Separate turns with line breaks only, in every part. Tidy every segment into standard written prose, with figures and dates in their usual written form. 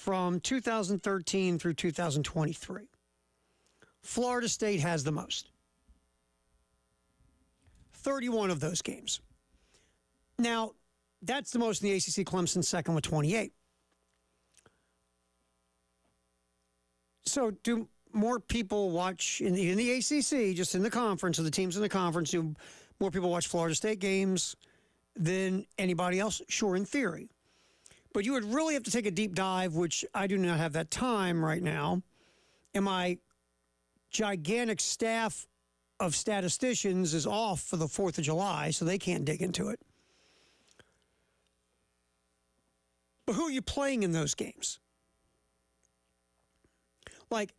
from 2013 through 2023. Florida State has the most. 31 of those games. Now, that's the most in the ACC. Clemson second with 28. So do more people watch in the ACC, just in the conference, or the teams in the conference, do more people watch Florida State games than anybody else? Sure, in theory. But you would really have to take a deep dive, which I do not have that time right now. And my gigantic staff of statisticians is off for the 4th of July, so they can't dig into it. But who are you playing in those games? Like,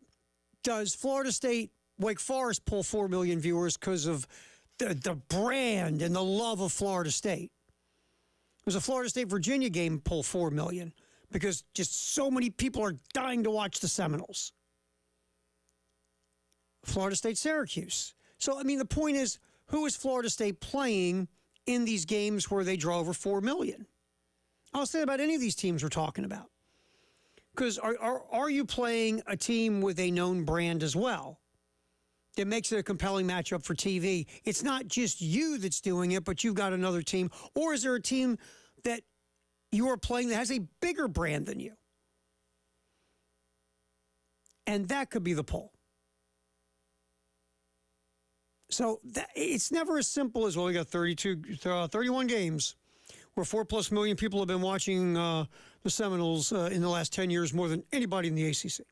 does Florida State, Wake Forest pull 4 million viewers because of the brand and the love of Florida State? Does a Florida State-Virginia game pull 4 million because just so many people are dying to watch the Seminoles? Florida State-Syracuse. So, I mean, the point is, who is Florida State playing in these games where they draw over 4 million? I'll say about any of these teams we're talking about. Because are you playing a team with a known brand as well that makes it a compelling matchup for TV? It's not just you that's doing it, but you've got another team. Or is there a team that you are playing that has a bigger brand than you? And that could be the poll. So it's never as simple as, well, we got 31 games where 4+ million people have been watching the Seminoles in the last 10 years more than anybody in the ACC.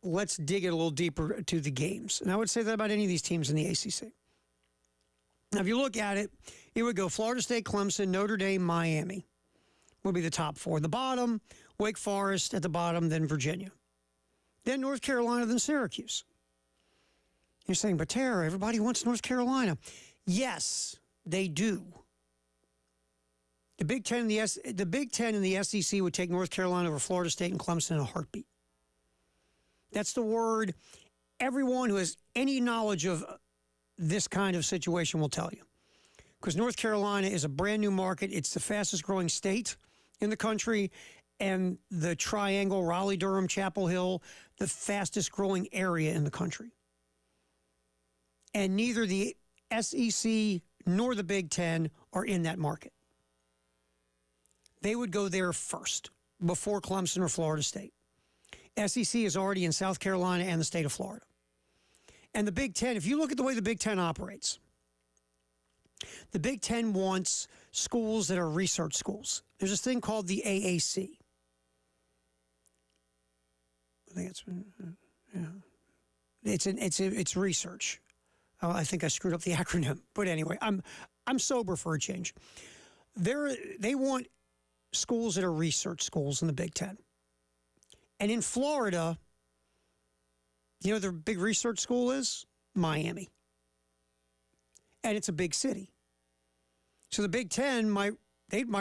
Let's dig it a little deeper to the games. And I would say that about any of these teams in the ACC. Now, if you look at it, it would go Florida State, Clemson, Notre Dame, Miami would be the top 4. The bottom, Wake Forest at the bottom, then Virginia. Then North Carolina, then Syracuse. You're saying, but Tara, everybody wants North Carolina. Yes, they do. The Big Ten and the SEC would take North Carolina over Florida State and Clemson in a heartbeat. That's the word everyone who has any knowledge of this kind of situation will tell you. Because North Carolina is a brand new market. It's the fastest growing state in the country. And the triangle, Raleigh, Durham, Chapel Hill, the fastest growing area in the country. And neither the SEC nor the Big Ten are in that market. They would go there first before Clemson or Florida State. SEC is already in South Carolina and the state of Florida. And the Big Ten, if you look at the way the Big Ten operates, the Big Ten wants schools that are research schools. There's this thing called the AAC. I think it's research. I think I screwed up the acronym, but anyway, I'm sober for a change. They want schools that are research schools in the Big Ten, and in Florida, you know, their big research school is Miami, and it's a big city. So the Big Ten might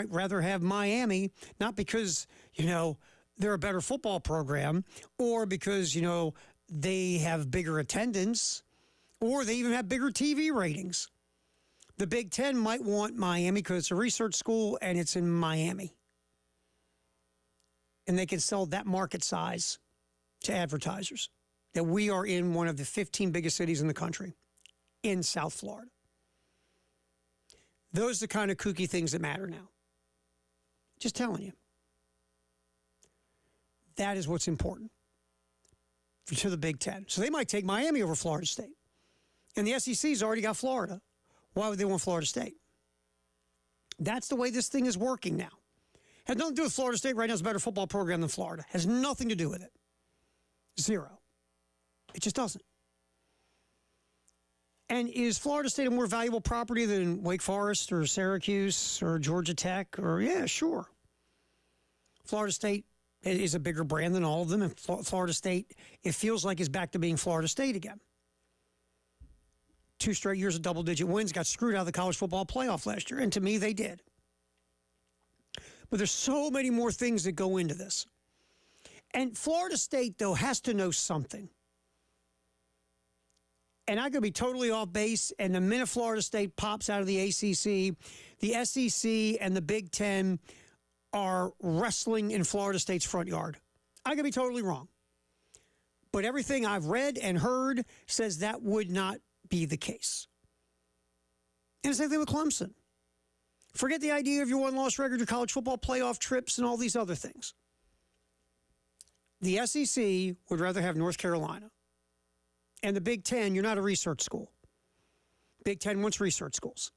rather have Miami, not because they're a better football program, or because they have bigger attendance, or they even have bigger TV ratings. The Big Ten might want Miami because it's a research school and it's in Miami. And they can sell that market size to advertisers, that we are in one of the 15 biggest cities in the country, in South Florida. Those are the kind of kooky things that matter now. Just telling you. That is what's important to the Big Ten. So they might take Miami over Florida State. And the SEC's already got Florida. Why would they want Florida State? That's the way this thing is working now. Has nothing to do with Florida State. Right now, it's a better football program than Florida. Has nothing to do with it. Zero. It just doesn't. And is Florida State a more valuable property than Wake Forest or Syracuse or Georgia Tech? Or, yeah, sure. Florida State is a bigger brand than all of them. And Florida State, it feels like, is back to being Florida State again. 2 straight years of double-digit wins, got screwed out of the college football playoff last year. And to me, they did. But there's so many more things that go into this. And Florida State, though, has to know something. And I could be totally off base, and the minute Florida State pops out of the ACC, the SEC and the Big Ten are wrestling in Florida State's front yard. I could be totally wrong. But everything I've read and heard says that would not be the case. And the same thing with Clemson. Forget the idea of your one-loss record, your college football playoff trips, and all these other things. The SEC would rather have North Carolina. And the Big Ten, you're not a research school. Big Ten wants research schools.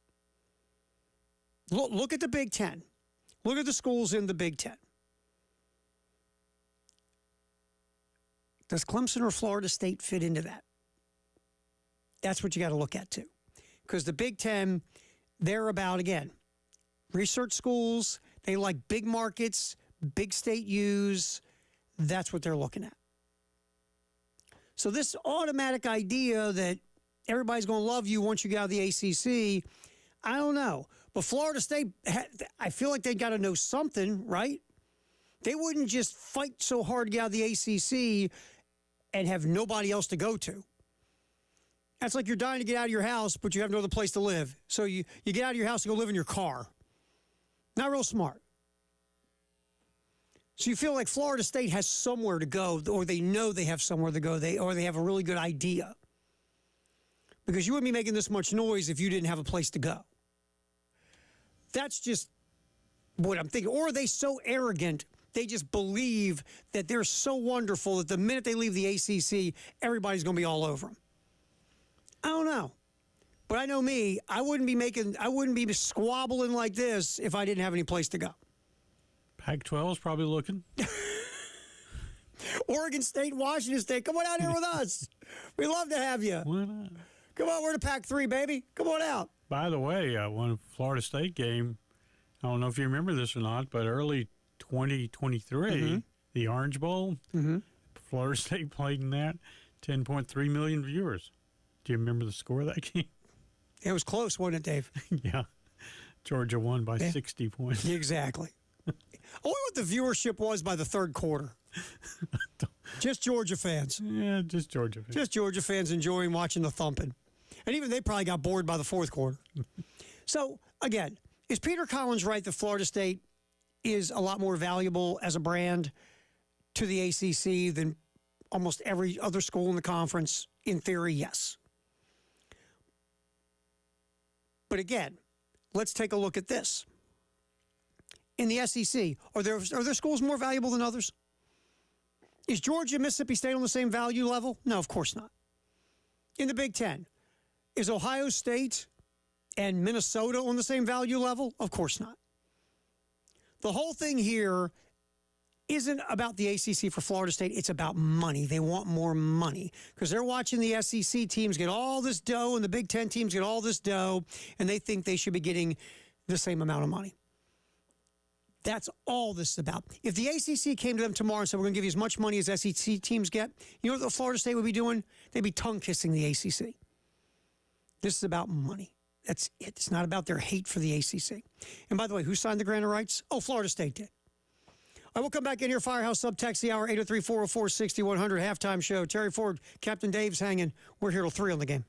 Look at the Big Ten. Look at the schools in the Big Ten. Does Clemson or Florida State fit into that? That's what you got to look at, too. Because the Big Ten, they're about, again, research schools. They like big markets, big state U's. That's what they're looking at. So this automatic idea that everybody's going to love you once you get out of the ACC, I don't know. But Florida State, I feel like they got to know something, right? They wouldn't just fight so hard to get out of the ACC and have nobody else to go to. That's like you're dying to get out of your house, but you have no other place to live. So you get out of your house and go live in your car. Not real smart. So you feel like Florida State has somewhere to go, or they know they have somewhere to go, or they have a really good idea. Because you wouldn't be making this much noise if you didn't have a place to go. That's just what I'm thinking. Or are they so arrogant, they just believe that they're so wonderful that the minute they leave the ACC, everybody's going to be all over them. I don't know. But I know me, I wouldn't be squabbling like this if I didn't have any place to go.
Pac-12 is probably looking.
Oregon State, Washington State, come on out here with us. We'd love to have you.
Why not?
Come on, we're the Pac-3, baby. Come on out.
By the way, one Florida State game, I don't know if you remember this or not, but early 2023, the Orange Bowl, Florida State played in that, 10.3 million viewers. Do you remember the score of that game?
It was close, wasn't it, Dave?
Yeah. Georgia won by 60 points.
Exactly. I wonder what the viewership was by the third quarter. Just Georgia fans.
Yeah, just Georgia fans.
Just Georgia fans enjoying watching the thumping. And even they probably got bored by the fourth quarter. So, again, is Peter Collins right that Florida State is a lot more valuable as a brand to the ACC than almost every other school in the conference? In theory, yes. But again, let's take a look at this. In the SEC, are there schools more valuable than others? Is Georgia and Mississippi State on the same value level? No, of course not. In the Big Ten, is Ohio State and Minnesota on the same value level? Of course not. The whole thing here isn't about the ACC for Florida State. It's about money. They want more money because they're watching the SEC teams get all this dough and the Big Ten teams get all this dough, and they think they should be getting the same amount of money. That's all this is about. If the ACC came to them tomorrow and said, we're going to give you as much money as SEC teams get, you know what the Florida State would be doing? They'd be tongue-kissing the ACC. This is about money. That's it. It's not about their hate for the ACC. And by the way, who signed the grant of rights? Oh, Florida State did. I will come back in here, Firehouse Subtext, the hour, 803-404-6100, halftime show. Terry Ford, Captain Dave's hanging. We're here till 3 on the game.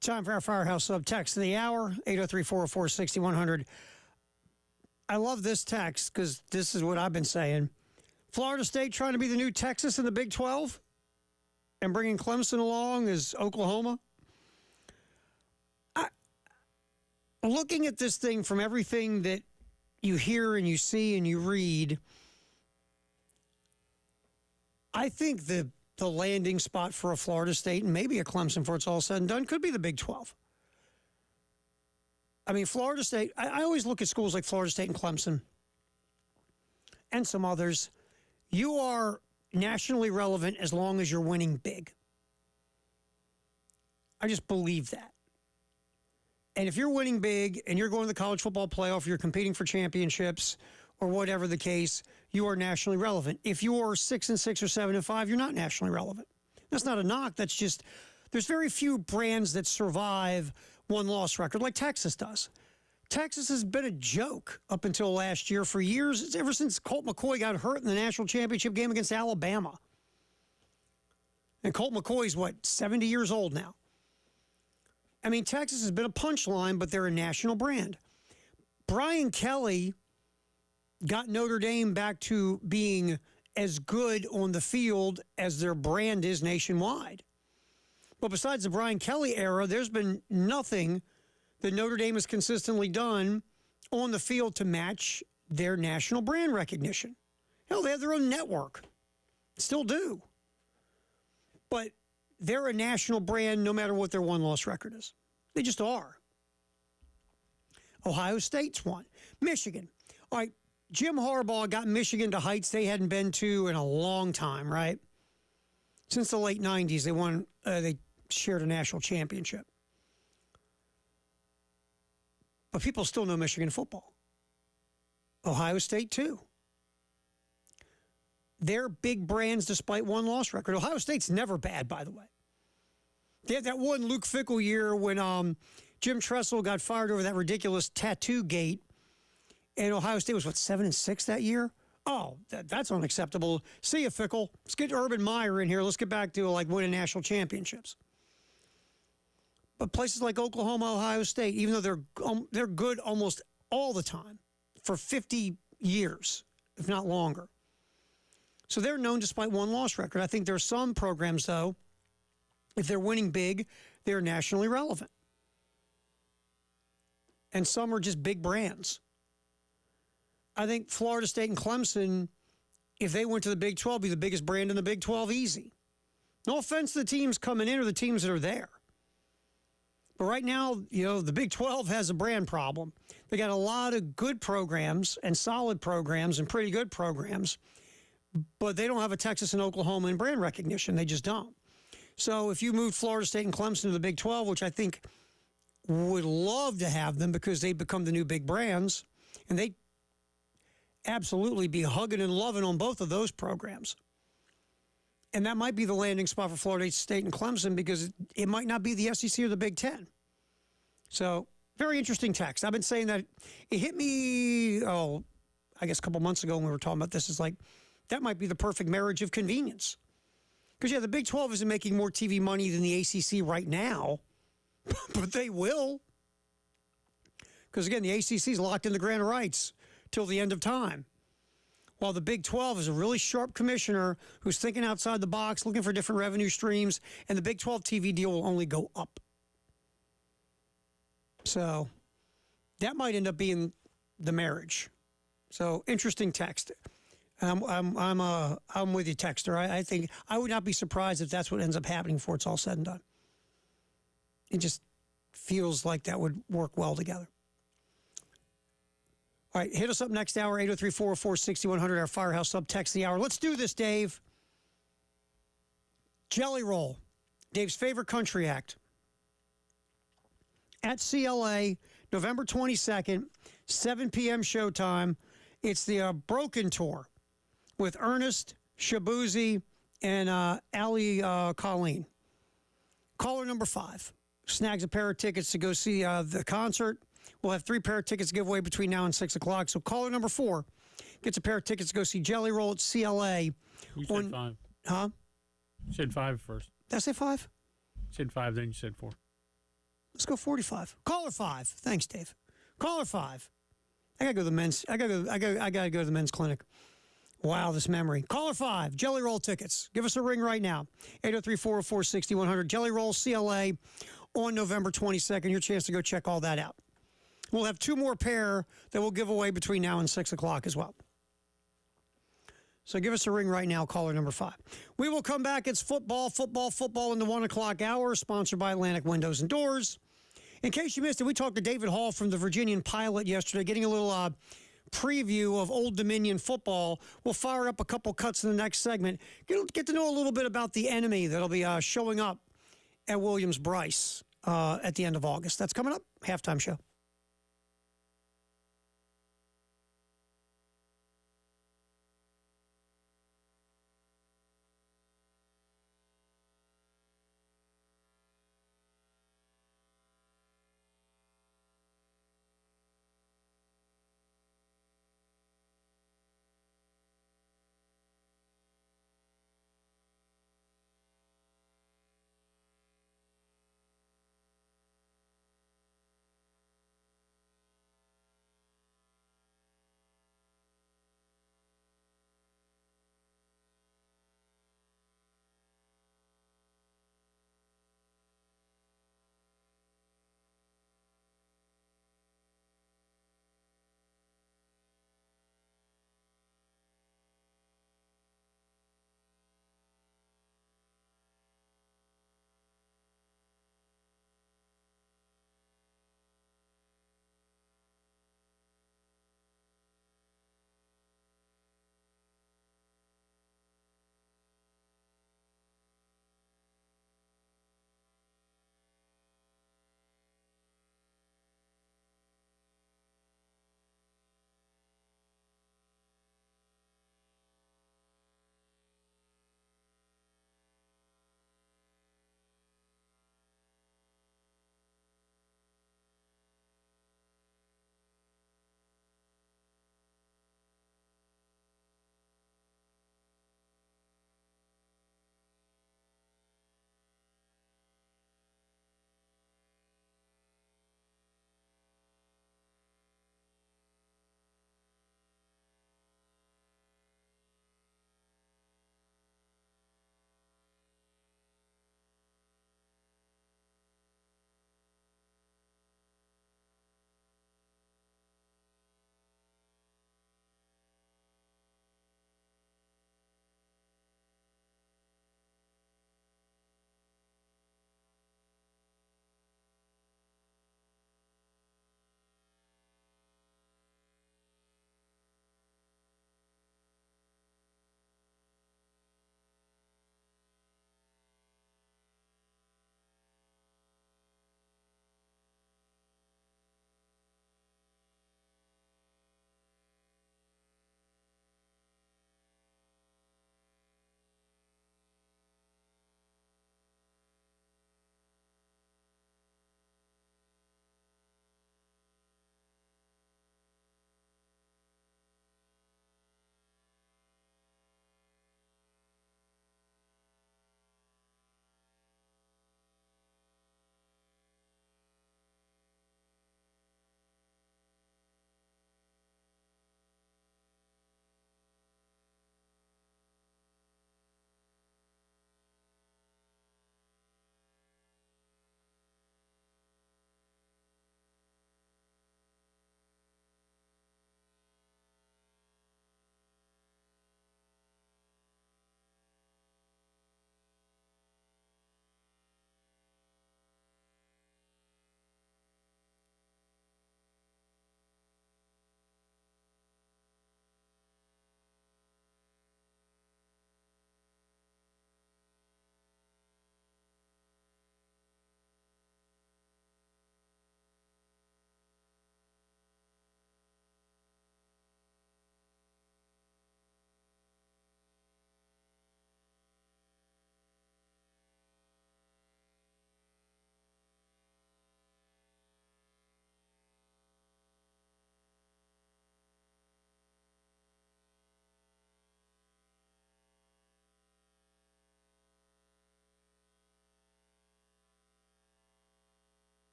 Time for our Firehouse Sub text of the hour, 803-404-6100. I love this text because this is what I've been saying. Florida State trying to be the new Texas in the Big 12 and bringing Clemson along as Oklahoma. Looking at this thing from everything that you hear and you see and you read, I think the landing spot for a Florida State and maybe a Clemson before it's all said and done could be the Big 12. I mean, Florida State, I always look at schools like Florida State and Clemson and some others. You are nationally relevant as long as you're winning big. I just believe that. And if you're winning big and you're going to the college football playoff, you're competing for championships or whatever the case, you are nationally relevant. If you are 6-6 or 7-5, you're not nationally relevant. That's not a knock. That's just, there's very few brands that survive one-loss record like Texas does. Texas has been a joke up until last year for years. It's ever since Colt McCoy got hurt in the national championship game against Alabama. And Colt McCoy's, 70 years old now. I mean, Texas has been a punchline, but they're a national brand. Brian Kelly got Notre Dame back to being as good on the field as their brand is nationwide. But besides the Brian Kelly era, there's been nothing that Notre Dame has consistently done on the field to match their national brand recognition. Hell, they have their own network. Still do. But they're a national brand no matter what their one-loss record is. They just are. Ohio State's one. Michigan. All right, Jim Harbaugh got Michigan to heights they hadn't been to in a long time, right? Since the late 90s, they shared a national championship. But people still know Michigan football. Ohio State, too. They're big brands despite one-loss record. Ohio State's never bad, by the way. They had that one Luke Fickell year when Jim Tressel got fired over that ridiculous tattoo gate, and Ohio State was, 7-6 that year? Oh, that's unacceptable. See you, Fickell. Let's get Urban Meyer in here. Let's get back to, winning national championships. But places like Oklahoma, Ohio State, even though they're good almost all the time for 50 years, if not longer. So they're known despite one-loss record. I think there are some programs, though, if they're winning big, they're nationally relevant. And some are just big brands. I think Florida State and Clemson, if they went to the Big 12, be the biggest brand in the Big 12 easy. No offense to the teams coming in or the teams that are there. But right now, the Big 12 has a brand problem. They got a lot of good programs and solid programs and pretty good programs, but they don't have a Texas and Oklahoma in brand recognition. They just don't. So if you move Florida State and Clemson to the Big 12, which I think would love to have them because they become the new big brands, and they absolutely be hugging and loving on both of those programs. And that might be the landing spot for Florida State and Clemson because it might not be the SEC or the Big Ten. So, very interesting text. I've been saying that. It hit me, I guess a couple months ago when we were talking about this. It's like, that might be the perfect marriage of convenience. Because, the Big 12 isn't making more TV money than the ACC right now, but they will. Because, again, the ACC is locked in the grant of rights till the end of time. While the Big 12 is a really sharp commissioner who's thinking outside the box, looking for different revenue streams, and the Big 12 TV deal will only go up. So that might end up being the marriage. So interesting text. I'm with you, texter. I think I would not be surprised if that's what ends up happening before it's all said and done. It just feels like that would work well together. All right, hit us up next hour, 803-404-6100, our Firehouse Sub text the hour. Let's do this, Dave. Jelly Roll, Dave's favorite country act. At CLA, November 22nd, 7 p.m. showtime. It's the Broken Tour with Ernest, Shabuzi, and Ali Colleen. Caller number 5 snags a pair of tickets to go see the concert. We'll have 3 pair of tickets to give away between now and 6 o'clock. So caller number 4 gets a pair of tickets to go see Jelly Roll at CLA.
You said 5.
Huh?
You said 5 first.
Did I say 5?
You said 5, then you said 4.
Let's go 45. Caller 5. Thanks, Dave. Caller 5. I gotta go to the men's. I gotta go to the men's clinic. Wow, this memory. Caller 5. Jelly Roll tickets. Give us a ring right now. 803-404-6100. Jelly Roll CLA on November 22nd. Your chance to go check all that out. We'll have 2 more pair that we'll give away between now and 6 o'clock as well. So give us a ring right now, caller number 5. We will come back. It's football in the 1 o'clock hour, sponsored by Atlantic Windows and Doors. In case you missed it, we talked to David Hall from the Virginian Pilot yesterday, getting a little preview of Old Dominion football. We'll fire up a couple cuts in the next segment. Get to know a little bit about the enemy that'll be showing up at Williams-Brice at the end of August. That's coming up. Halftime show.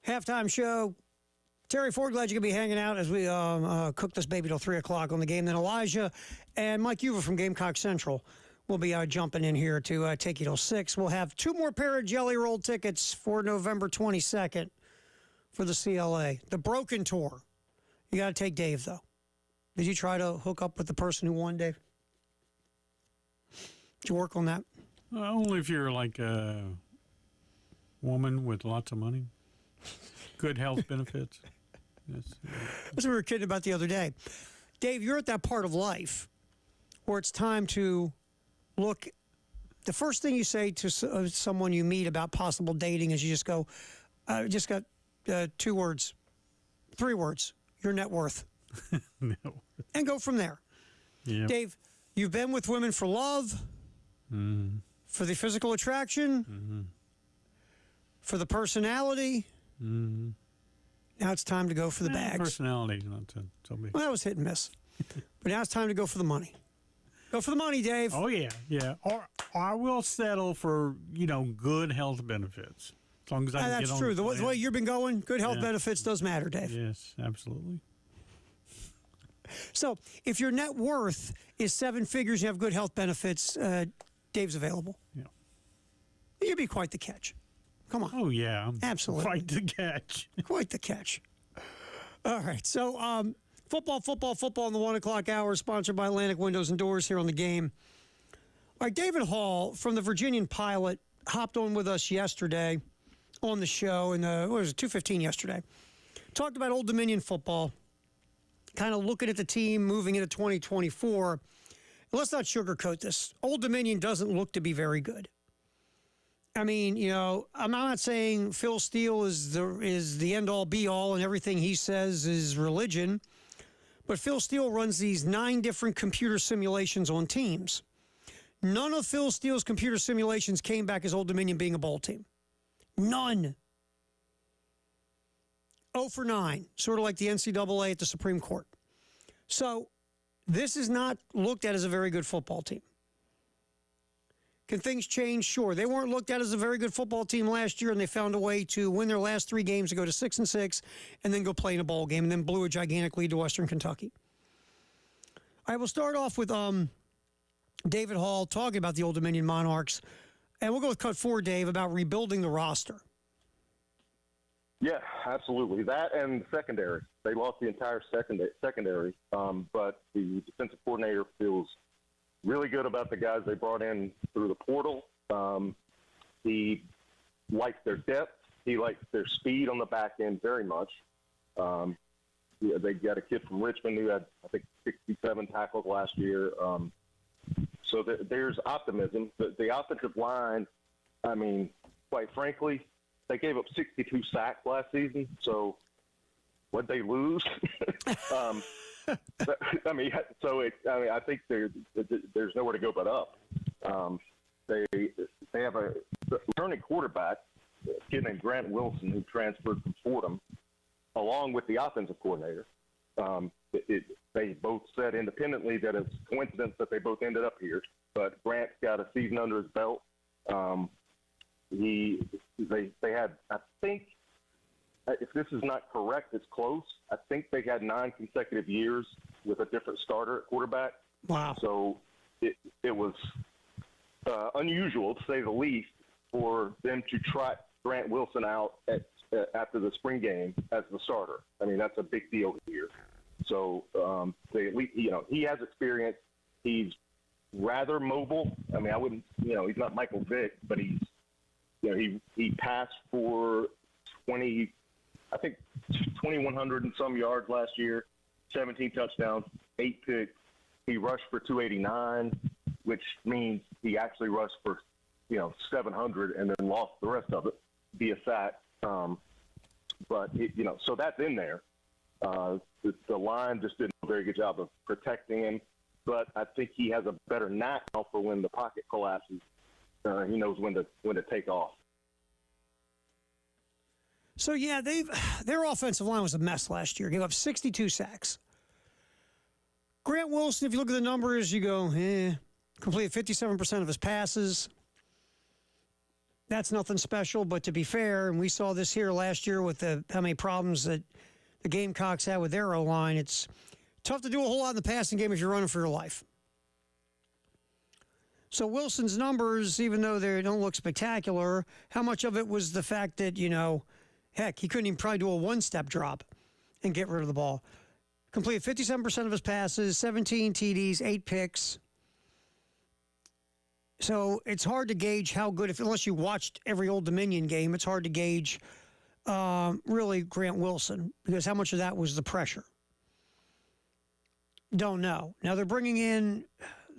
Halftime show. Terry Ford, glad you could be hanging out as we cook this baby till 3 o'clock on the game. Then Elijah and Mike Uva from Gamecock Central will be jumping in here to take you till 6. We'll have 2 more pair of Jelly Roll tickets for November 22nd for the CLA. The Broken Tour. You got to take Dave, though. Did you try to hook up with the person who won, Dave? Did you work on that?
Only if you're like a woman with lots of money, good health benefits. That's
what we were kidding about the other day. Dave, you're at that part of life where it's time to look. The first thing you say to someone you meet about possible dating is you just go, just got 2 words, 3 words, your net worth.
No.
And go from there.
Yep.
Dave, you've been with women for love, for the physical attraction, for the personality. Now it's time to go for the bags.
Personality, not so big.
Well, that was hit and miss. But now it's time to go for the money. Go for the money, Dave.
Oh, yeah. Or I will settle for, good health benefits. As long as I can
that's
get on
true.
the
The way you've been going, good health benefits does matter, Dave.
Yes, absolutely.
So if your net worth is 7 figures, you have good health benefits, Dave's available.
Yeah.
You'd be quite the catch. Come on.
Oh, yeah.
Absolutely.
Quite the catch.
Quite the catch. All right. So football in the 1 o'clock hour, sponsored by Atlantic Windows and Doors here on the game. All right, David Hall from the Virginian Pilot hopped on with us yesterday on the show, and what was it, 2:15 yesterday. Talked about Old Dominion football, kind of looking at the team moving into 2024. Let's not sugarcoat this. Old Dominion doesn't look to be very good. I mean, I'm not saying Phil Steele is the end-all, be-all, and everything he says is religion. But Phil Steele runs these 9 different computer simulations on teams. None of Phil Steele's computer simulations came back as Old Dominion being a bowl team. None. 0 for 9, sort of like the NCAA at the Supreme Court. So this is not looked at as a very good football team. Can things change? Sure. They weren't looked at as a very good football team last year, and they found a way to win their last 3 games to go to 6-6 and then go play in a bowl game and then blew a gigantic lead to Western Kentucky. I will start off with David Hall talking about the Old Dominion Monarchs, and we'll go with Cut 4, Dave, about rebuilding the roster.
Yeah, absolutely. That and secondary. They lost the entire secondary, but the defensive coordinator feels really good about the guys they brought in through the portal. He likes their depth. He likes their speed on the back end very much. They got a kid from Richmond who had, I think, 67 tackles last year. So there's optimism. The offensive line, I mean, quite frankly, they gave up 62 sacks last season. So what'd they lose? I think there's nowhere to go but up. They have a returning quarterback, a kid named Grant Wilson, who transferred from Fordham, along with the offensive coordinator. They both said independently that it's a coincidence that they both ended up here, but Grant's got a season under his belt. They had, I think, if this is not correct, it's close. I think they had 9 consecutive years with a different starter at quarterback.
Wow.
So it was unusual, to say the least, for them to trot Grant Wilson out after the spring game as the starter. I mean, that's a big deal here. So he has experience. He's rather mobile. I mean, I wouldn't, he's not Michael Vick, but he passed for 2,100 and some yards last year, 17 touchdowns, 8 picks. He rushed for 289, which means he actually rushed for, 700 and then lost the rest of it via sack. So that's in there. The line just did a very good job of protecting him, but I think he has a better knack now for when the pocket collapses. He knows when to take off.
So, yeah, their offensive line was a mess last year. Gave up 62 sacks. Grant Wilson, if you look at the numbers, you go, completed 57% of his passes. that's nothing special. But to be fair, and we saw this here last year with how many problems that the Gamecocks had with their O-line, it's tough to do a whole lot in the passing game if you're running for your life. So Wilson's numbers, even though they don't look spectacular, how much of it was the fact that, heck, he couldn't even probably do a one-step drop and get rid of the ball. Completed 57% of his passes, 17 TDs, 8 picks. So it's hard to gauge how good, unless you watched every Old Dominion game, it's hard to gauge really Grant Wilson, because how much of that was the pressure? Don't know. Now they're bringing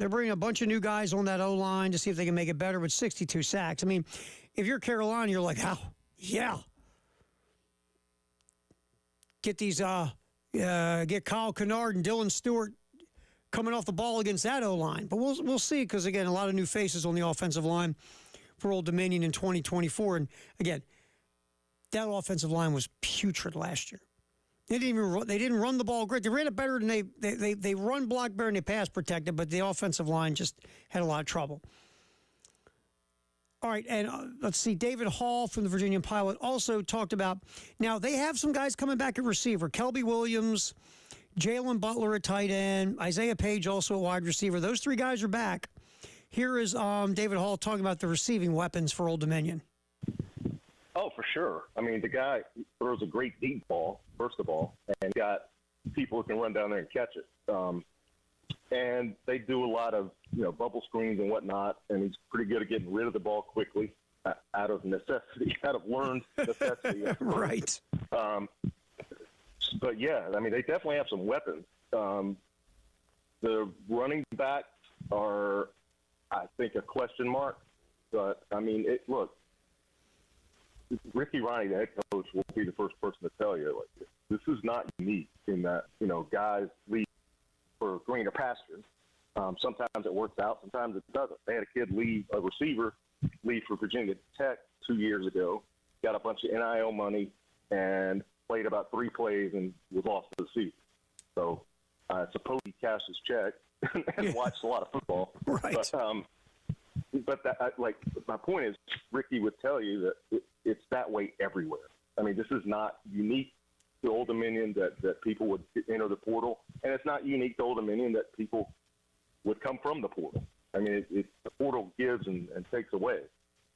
a bunch of new guys on that O-line to see if they can make it better with 62 sacks. I mean, if you're Carolina, you're like, oh, yeah. Get Kyle Kennard and Dylan Stewart coming off the ball against that O-line. But we'll see, because, again, a lot of new faces on the offensive line for Old Dominion in 2024. And, again, that offensive line was putrid last year. They didn't run the ball great. They ran it better than they run block better than they pass protected, but the offensive line just had a lot of trouble. All right, and let's see. David Hall from the Virginia Pilot also talked about, now they have some guys coming back at receiver. Kelby Williams, Jalen Butler at tight end, Isaiah Page also a wide receiver. Those three guys are back. Here is David Hall talking about the receiving weapons for Old Dominion.
Oh, for sure. I mean, the guy throws a great deep ball, first of all, and got people who can run down there and catch it. And they do a lot of, bubble screens and whatnot, and he's pretty good at getting rid of the ball quickly out of necessity, out of learned necessity.
Right.
But, yeah, I mean, they definitely have some weapons. The running backs are, I think, a question mark. But, I mean, look, Ricky Ronnie, the head coach, will be the first person to tell you, like, this is not unique in that, guys leave for greener pastures. Sometimes it works out, sometimes it doesn't. They had a kid a receiver leave for Virginia Tech 2 years ago, got a bunch of NIL money, and played about 3 plays and was lost to the season. So I suppose he cashed his check and watched a lot of football.
Right.
But my point is, Ricky would tell you that it's that way everywhere. I mean, this is not unique to Old Dominion that people would enter the portal, and it's not unique to Old Dominion that people would come from the portal. I mean, the portal gives and takes away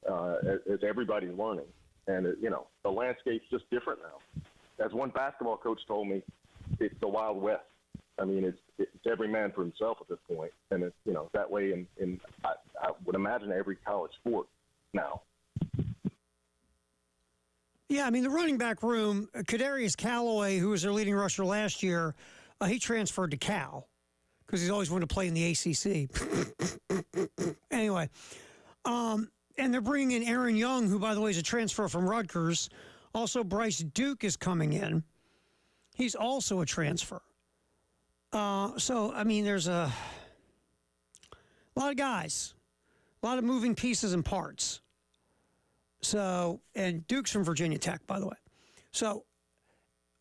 as everybody's learning. And, the landscape's just different now. As one basketball coach told me, it's the Wild West. I mean, it's every man for himself at this point. And it's, that way in I would imagine every college sport now.
Yeah, I mean, the running back room, Kadarius Callaway, who was their leading rusher last year, he transferred to Cal because he's always wanted to play in the ACC. Anyway, and they're bringing in Aaron Young, who, by the way, is a transfer from Rutgers. Also, Bryce Duke is coming in. He's also a transfer. So, I mean, there's a lot of guys, a lot of moving pieces and parts. So, and Duke's from Virginia Tech, by the way. So,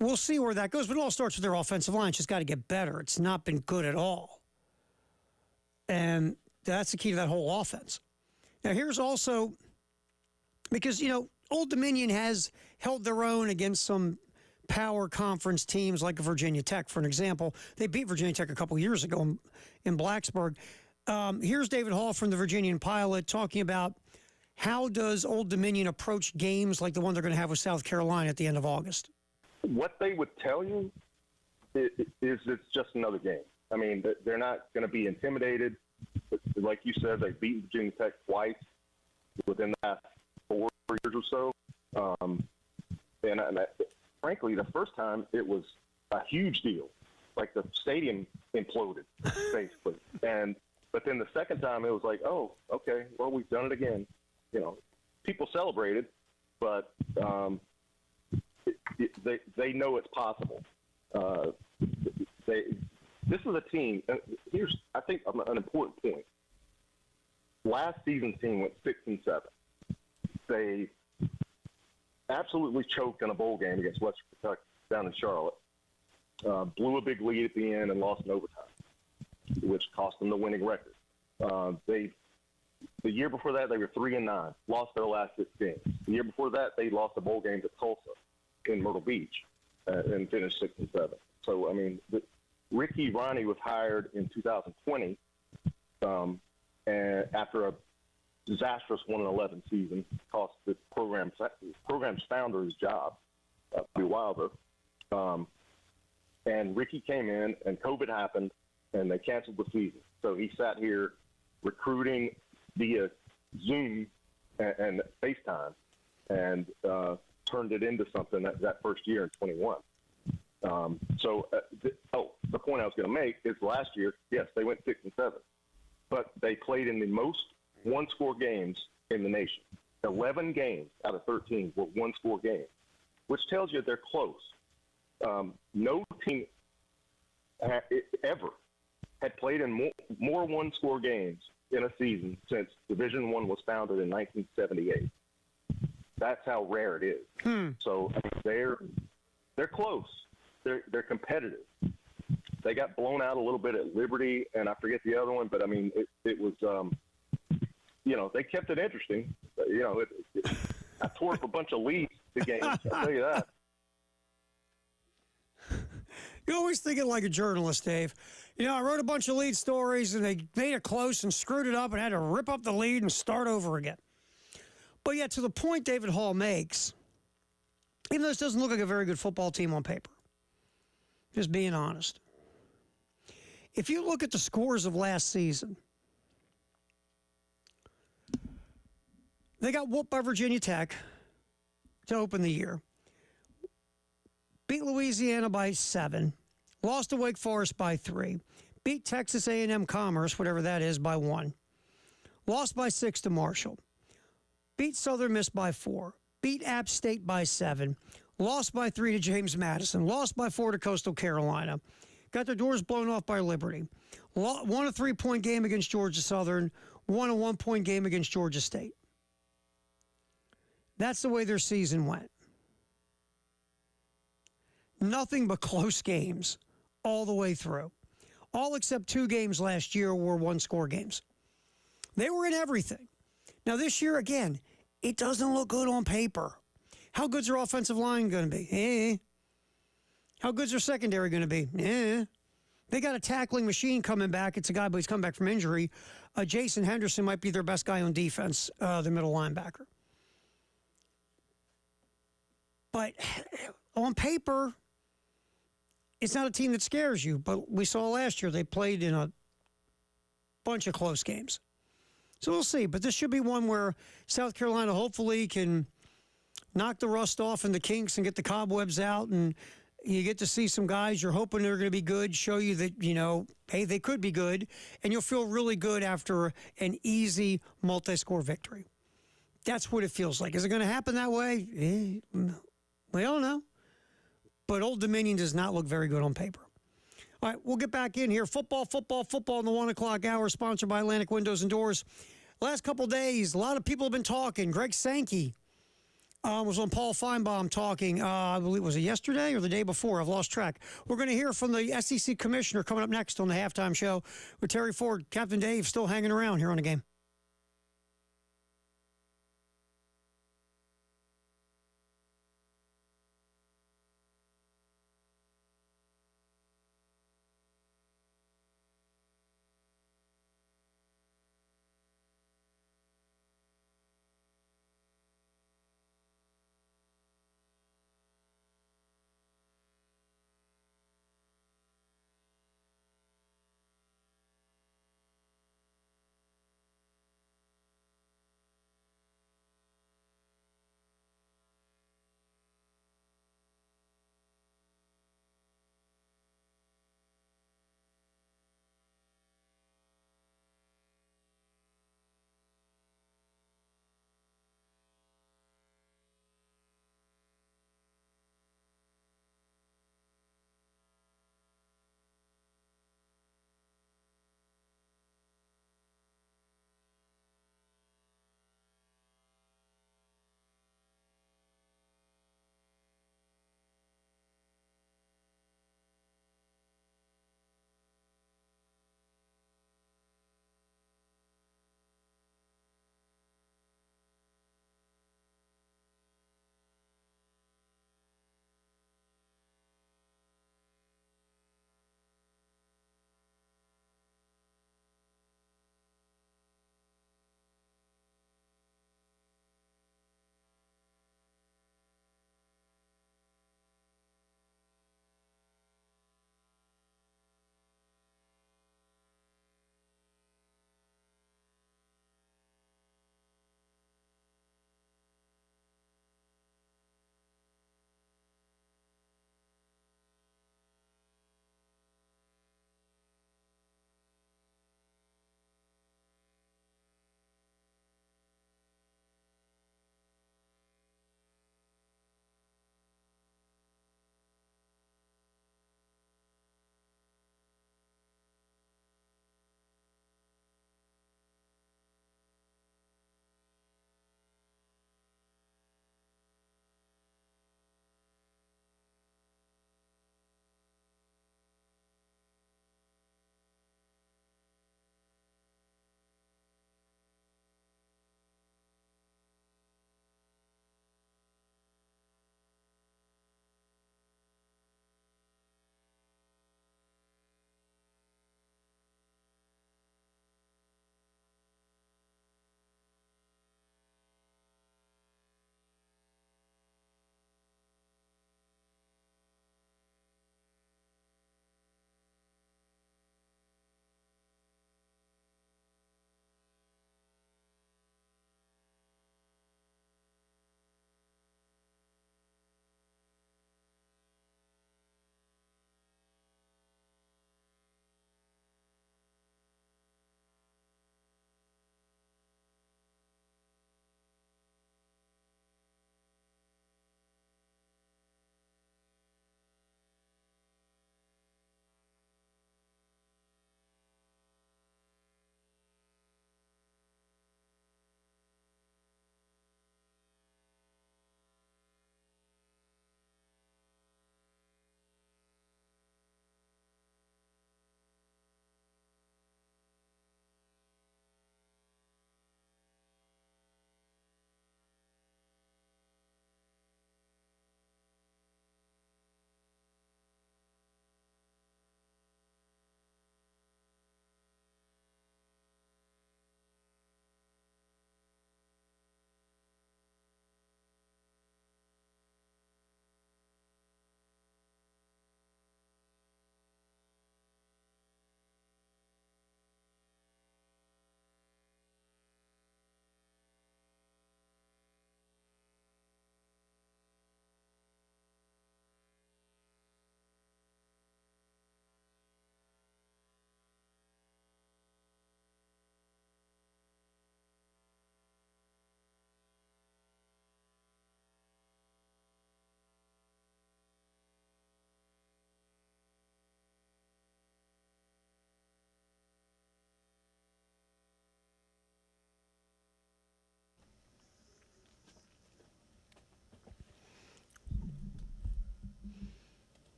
we'll see where that goes. But it all starts with their offensive line. It's just got to get better. It's not been good at all. And that's the key to that whole offense. Now, here's also, because, Old Dominion has held their own against some power conference teams like Virginia Tech, for an example. They beat Virginia Tech a couple years ago in Blacksburg. Here's David Hall from the Virginian Pilot talking about how does Old Dominion approach games like the one they're going to have with South Carolina at the end of August?
What they would tell you is it's just another game. I mean, they're not going to be intimidated. Like you said, they've beaten Virginia Tech twice within the last 4 years or so. Frankly, the first time it was a huge deal. Like the stadium imploded, basically. But then the second time it was like, oh, okay, well, we've done it again. People celebrated, but they know it's possible. This is a team. Here's, I think, an important point. Last season's team went 6-7. They absolutely choked in a bowl game against Western Kentucky down in Charlotte. Blew a big lead at the end and lost in overtime, which cost them the winning record. They The year before that, they were 3-9, lost their last 6 games. The year before that, they lost a bowl game to Tulsa in Myrtle Beach and finished 6-7. So, I mean, Ricky Ronnie was hired in 2020 and after a disastrous 1-11 season, cost the program's founder his job, Bill Wilder. And Ricky came in, and COVID happened, and they canceled the season. So he sat here recruiting via Zoom and FaceTime and turned it into something that first year in 21. The point I was going to make is last year, yes, they went 6-7, but they played in the most one-score games in the nation. 11 games out of 13 were one-score games, which tells you they're close. No team ever had played in more one-score games in a season since Division I was founded in 1978. That's how rare it is. So they're close. They're competitive. They got blown out a little bit at Liberty, and I forget the other one, but I mean it was they kept it interesting. I tore up a bunch of leads the game. I'll tell you that.
You're always thinking like a journalist, Dave. I wrote a bunch of lead stories, and they made it close and screwed it up and had to rip up the lead and start over again. But yet, to the point David Hall makes, even though this doesn't look like a very good football team on paper, just being honest, if you look at the scores of last season, they got whooped by Virginia Tech to open the year, beat Louisiana by 7, lost to Wake Forest by 3, beat Texas A&M Commerce, whatever that is, by 1, lost by 6 to Marshall, beat Southern Miss by 4, beat App State by 7, lost by 3 to James Madison, lost by 4 to Coastal Carolina, got their doors blown off by Liberty, won a 3-point game against Georgia Southern, won a 1-point game against Georgia State. That's the way their season went. Nothing but close games all the way through. All except 2 games last year were one-score games. They were in everything. Now this year, again, it doesn't look good on paper. How good's their offensive line going to be? How good's their secondary going to be? They got a tackling machine coming back. It's a guy, but he's come back from injury. Jason Henderson might be their best guy on defense, the middle linebacker. But on paper, it's not a team that scares you. But we saw last year they played in a bunch of close games. So we'll see. But this should be one where South Carolina hopefully can knock the rust off and the kinks and get the cobwebs out. And you get to see some guys you're hoping they're going to be good, show you that, hey, they could be good. And you'll feel really good after an easy multi-score victory. That's what it feels like. Is it going to happen that way? We don't know. But Old Dominion does not look very good on paper. All right, we'll get back in here. Football in the 1 o'clock hour, sponsored by Atlantic Windows and Doors. Last couple of days, a lot of people have been talking. Greg Sankey was on Paul Feinbaum talking, I believe, was it yesterday or the day before? I've lost track. We're going to hear from the SEC commissioner coming up next on the halftime show with Terry Ford. Captain Dave still hanging around here on the game.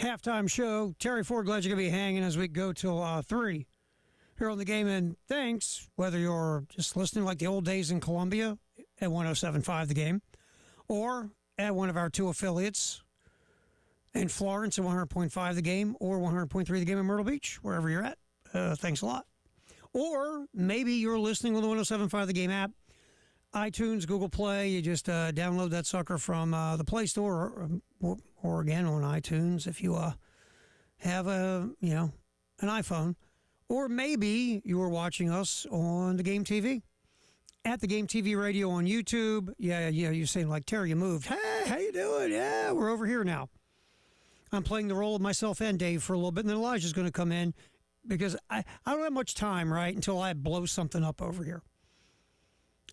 halftime show. Terry Ford, glad you're going to be hanging as we go till 3 here on the game. And thanks, whether you're just listening like the old days in Columbia at 107.5 The Game, or at one of our 2 affiliates in Florence at 100.5 The Game, or 100.3 The Game in Myrtle Beach, wherever you're at. Thanks a lot. Or maybe you're listening with the 107.5 The Game app, iTunes, Google Play. You just download that sucker from the Play Store, or again on iTunes if you have an iPhone. Or maybe you were watching us on the Game TV, at the Game TV Radio on YouTube. Yeah, you're saying like, Terry, you moved. Hey, how you doing? Yeah, we're over here now. I'm playing the role of myself and Dave for a little bit, and then Elijah's going to come in because I don't have much time, right, until I blow something up over here.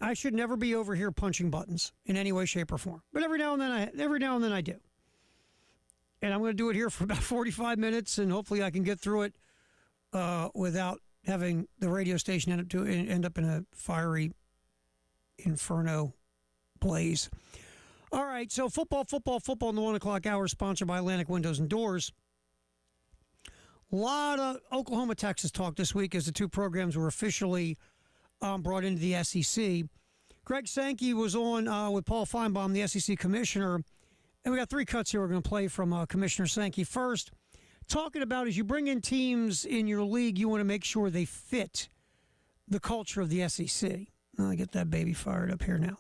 I should never be over here punching buttons in any way, shape, or form. But every now and then I do. And I'm going to do it here for about 45 minutes, and hopefully I can get through it without having the radio station end up in a fiery inferno blaze. All right, so football in the 1 o'clock hour, sponsored by Atlantic Windows and Doors. A lot of Oklahoma-Texas talk this week as the 2 programs were officially brought into the SEC. Greg Sankey was on with Paul Feinbaum, the SEC commissioner, and we got 3 cuts here we're going to play from Commissioner Sankey. First, talking about as you bring in teams in your league, you want to make sure they fit the culture of the SEC. I'll get that baby fired up here now.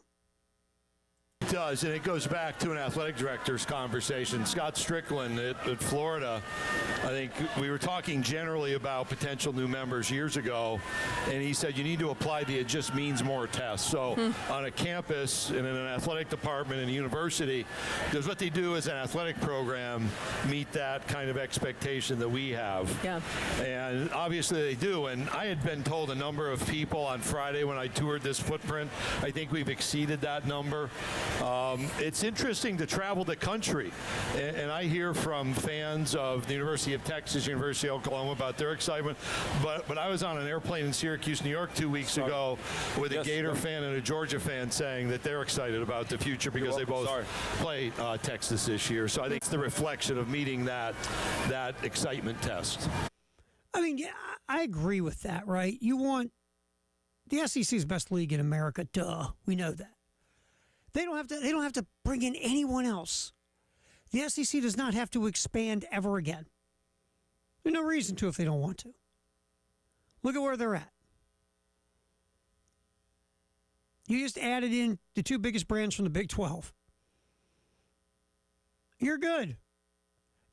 It does, and it goes back to an athletic director's conversation. Scott Strickland at Florida, I think we were talking generally about potential new members years ago, and he said you need to apply the "it just means more" test. So on a campus and in an athletic department in a university, does what they do as an athletic program meet that kind of expectation that we have?
Yeah.
And obviously they do, and I had been told a number of people on Friday when I toured this footprint, I think we've exceeded that number. It's interesting to travel the country, and I hear from fans of the University of Texas, University of Oklahoma about their excitement, but I was on an airplane in Syracuse, New York 2 weeks ago with a Gator fan and a Georgia fan saying that they're excited about the future because they both play Texas this year. So I think it's the reflection of meeting that excitement test.
I mean, yeah, I agree with that, right? You want the SEC's best league in America, duh. We know that. They don't have to bring in anyone else. The SEC does not have to expand ever again. There's no reason to if they don't want to. Look at where they're at. You just added in the 2 biggest brands from the Big 12. You're good.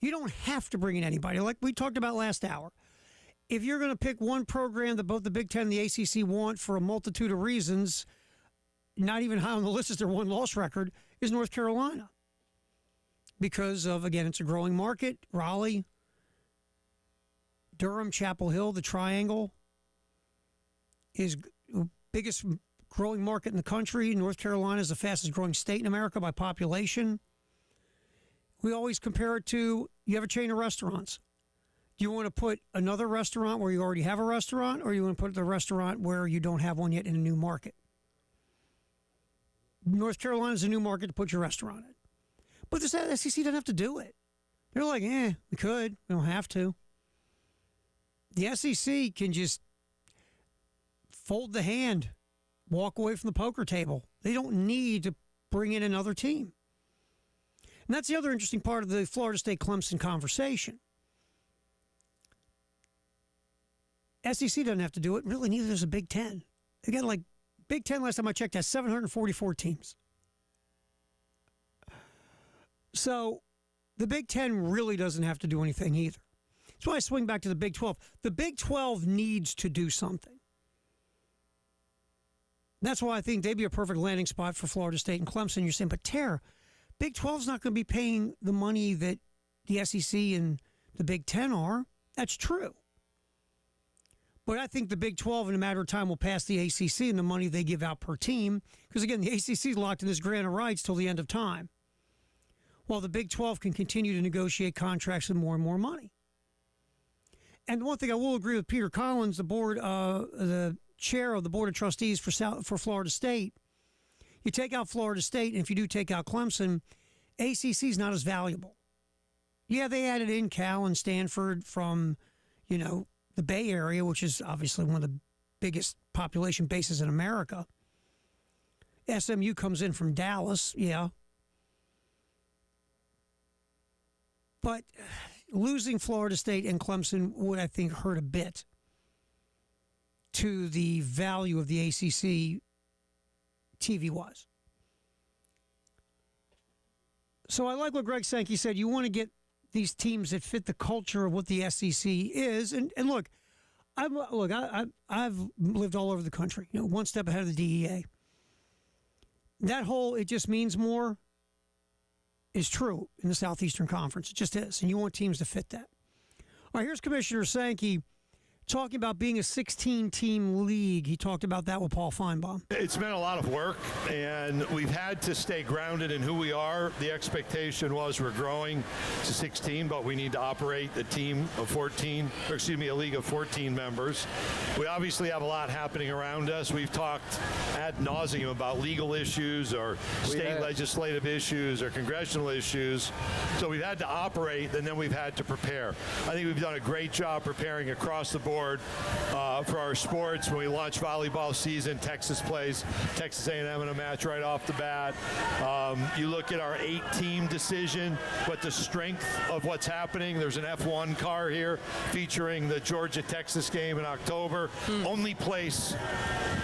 You don't have to bring in anybody, like we talked about last hour. If you're going to pick one program that both the Big Ten and the ACC want for a multitude of reasons, not even high on the list is their 1-loss record, is North Carolina. Because of, again, it's a growing market. Raleigh, Durham, Chapel Hill, the Triangle is the biggest growing market in the country. North Carolina is the fastest growing state in America by population. We always compare it to, you have a chain of restaurants. Do you want to put another restaurant where you already have a restaurant, or you want to put the restaurant where you don't have one yet in a new market? North Carolina is a new market to put your restaurant in. But the SEC doesn't have to do it. They're like, we could. We don't have to. The SEC can just fold the hand, walk away from the poker table. They don't need to bring in another team. And that's the other interesting part of the Florida State-Clemson conversation. SEC doesn't have to do it. Really, neither does the Big Ten. They got Big Ten, last time I checked, has 744 teams. So the Big Ten really doesn't have to do anything either. That's why I swing back to the Big 12. The Big 12 needs to do something. That's why I think they'd be a perfect landing spot for Florida State and Clemson. You're saying, but Tara, Big 12's not going to be paying the money that the SEC and the Big Ten are. That's true. But I think the Big 12 in a matter of time will pass the ACC in the money they give out per team. Because, again, the ACC is locked in this grant of rights till the end of time. While the Big 12 can continue to negotiate contracts with more and more money. And one thing I will agree with Peter Collins, the chair of the Board of Trustees for Florida State. You take out Florida State, and if you do take out Clemson, ACC is not as valuable. Yeah, they added in Cal and Stanford from, the Bay Area, which is obviously one of the biggest population bases in America. SMU comes in from Dallas, yeah. But losing Florida State and Clemson would, I think, hurt a bit to the value of the ACC TV-wise. So I like what Greg Sankey said. You want to get these teams that fit the culture of what the SEC is. And look, I've lived all over the country, one step ahead of the DEA. That whole "it just means more" is true in the Southeastern Conference. It just is. And you want teams to fit that. All right, here's Commissioner Sankey talking about being a 16-team league. He talked about that with Paul Feinbaum.
It's been a lot of work, and we've had to stay grounded in who we are. The expectation was we're growing to 16, but we need to operate a league of 14 members. We obviously have a lot happening around us. We've talked ad nauseum about legal issues or state legislative issues or congressional issues. So we've had to operate, and then we've had to prepare. I think we've done a great job preparing across the board for our sports. When we launch volleyball season, Texas plays Texas A&M in a match right off the bat. You look at our 8-team decision, but the strength of what's happening. There's an F1 car here featuring the Georgia-Texas game in October. Only place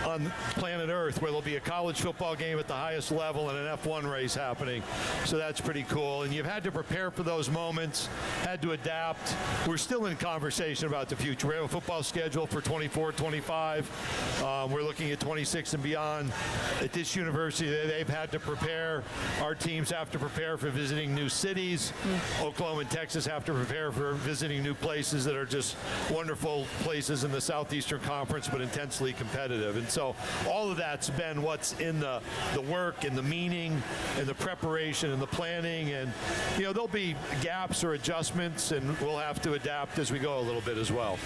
on planet Earth where there'll be a college football game at the highest level and an F1 race happening. So that's pretty cool. And you've had to prepare for those moments, had to adapt. We're still in conversation about the future. We have a football schedule for 24-25. We're looking at 26 and beyond. At this university, they've had to prepare. Our teams have to prepare for visiting new cities. Oklahoma and Texas have to prepare for visiting new places that are just wonderful places in the Southeastern Conference, but intensely competitive. And so all of that's been what's in the work and the meaning and the preparation and the planning. And, there'll be gaps or adjustments, and we'll have to adapt as we go a little bit as well.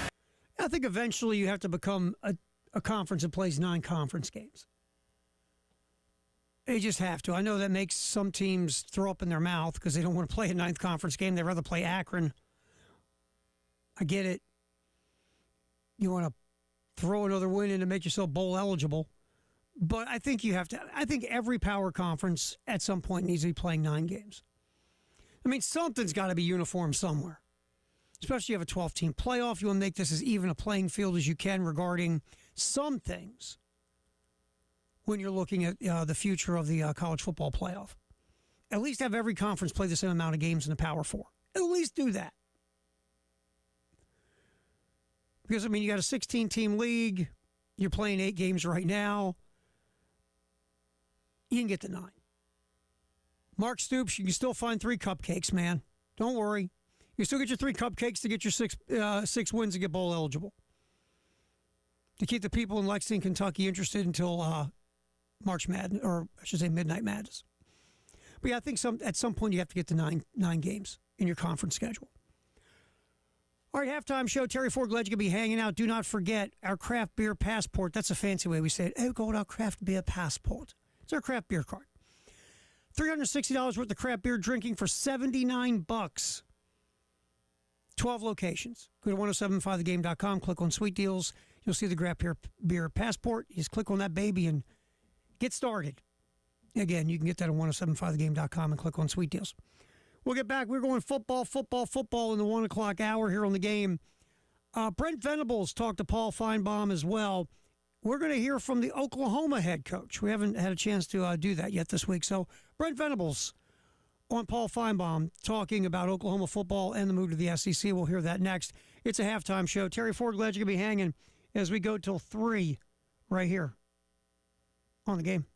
I think eventually you have to become a conference that plays 9 conference games. They just have to. I know that makes some teams throw up in their mouth because they don't want to play a 9th conference game. They'd rather play Akron. I get it. You want to throw another win in to make yourself bowl eligible. But I think you have to. I think every power conference at some point needs to be playing 9 games. I mean, something's got to be uniform somewhere. Especially you have a 12-team playoff. You want to make this as even a playing field as you can regarding some things when you're looking at the future of the college football playoff. At least have every conference play the same amount of games in the Power 4. At least do that. Because, you got a 16-team league. You're playing 8 games right now. You can get to 9. Mark Stoops, you can still find 3 cupcakes, man. Don't worry. You still get your 3 cupcakes to get your 6 wins to get bowl eligible. To keep the people in Lexington, Kentucky interested until March Madness, or I should say Midnight Madness. But yeah, I think at some point you have to get to 9 games in your conference schedule. All right, halftime show. Terry Ford Glad you could be hanging out. Do not forget our craft beer passport. That's a fancy way we say it. Hey, go with our craft beer passport. It's our craft beer card. $360 worth of craft beer drinking for $79. 12 locations. Go to 1075thegame.com, click on Sweet Deals. You'll see the craft beer passport. You just click on that baby and get started. Again, you can get that at 1075thegame.com and click on Sweet Deals. We'll get back. We're going football in the 1 o'clock hour here on the game. Brent Venables talked to Paul Feinbaum as well. We're going to hear from the Oklahoma head coach. We haven't had a chance to do that yet this week. So Brent Venables on Paul Feinbaum talking about Oklahoma football and the move to the SEC. We'll hear that next. It's a halftime show. Terry Ford, glad you could be hanging as we go till 3 right here on the game.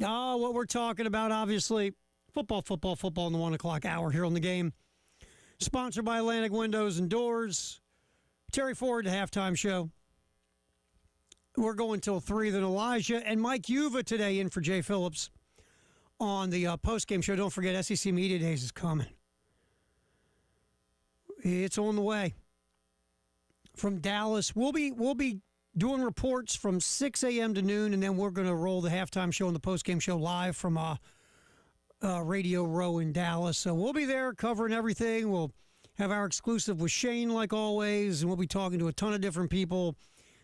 Oh, what we're talking about, obviously, football in the 1 o'clock hour here on the game. Sponsored by Atlantic Windows and Doors. Terry Ford, the halftime show. We're going till 3. Then Elijah and Mike Yuva today in for Jay Phillips on the postgame show. Don't forget, SEC Media Days is coming. It's on the way. From Dallas, we'll be doing reports from 6 a.m. to noon, and then we're going to roll the halftime show and the postgame show live from Radio Row in Dallas. So we'll be there covering everything. We'll have our exclusive with Shane, like always, and we'll be talking to a ton of different people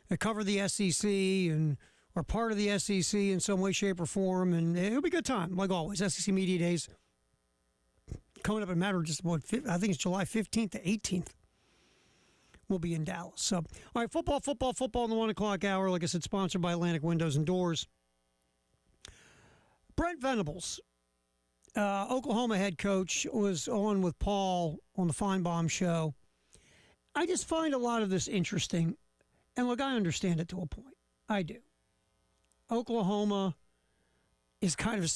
that cover the SEC and are part of the SEC in some way, shape, or form. And it'll be a good time, like always. SEC Media Days coming up in a matter of just about, I think it's July 15th to 18th. We'll be in Dallas. So, all right, football in the 1 o'clock hour. Like I said, sponsored by Atlantic Windows and Doors. Brent Venables, Oklahoma head coach, was on with Paul on the Feinbaum show. I just find a lot of this interesting. And look, I understand it to a point. I do. Oklahoma is kind of,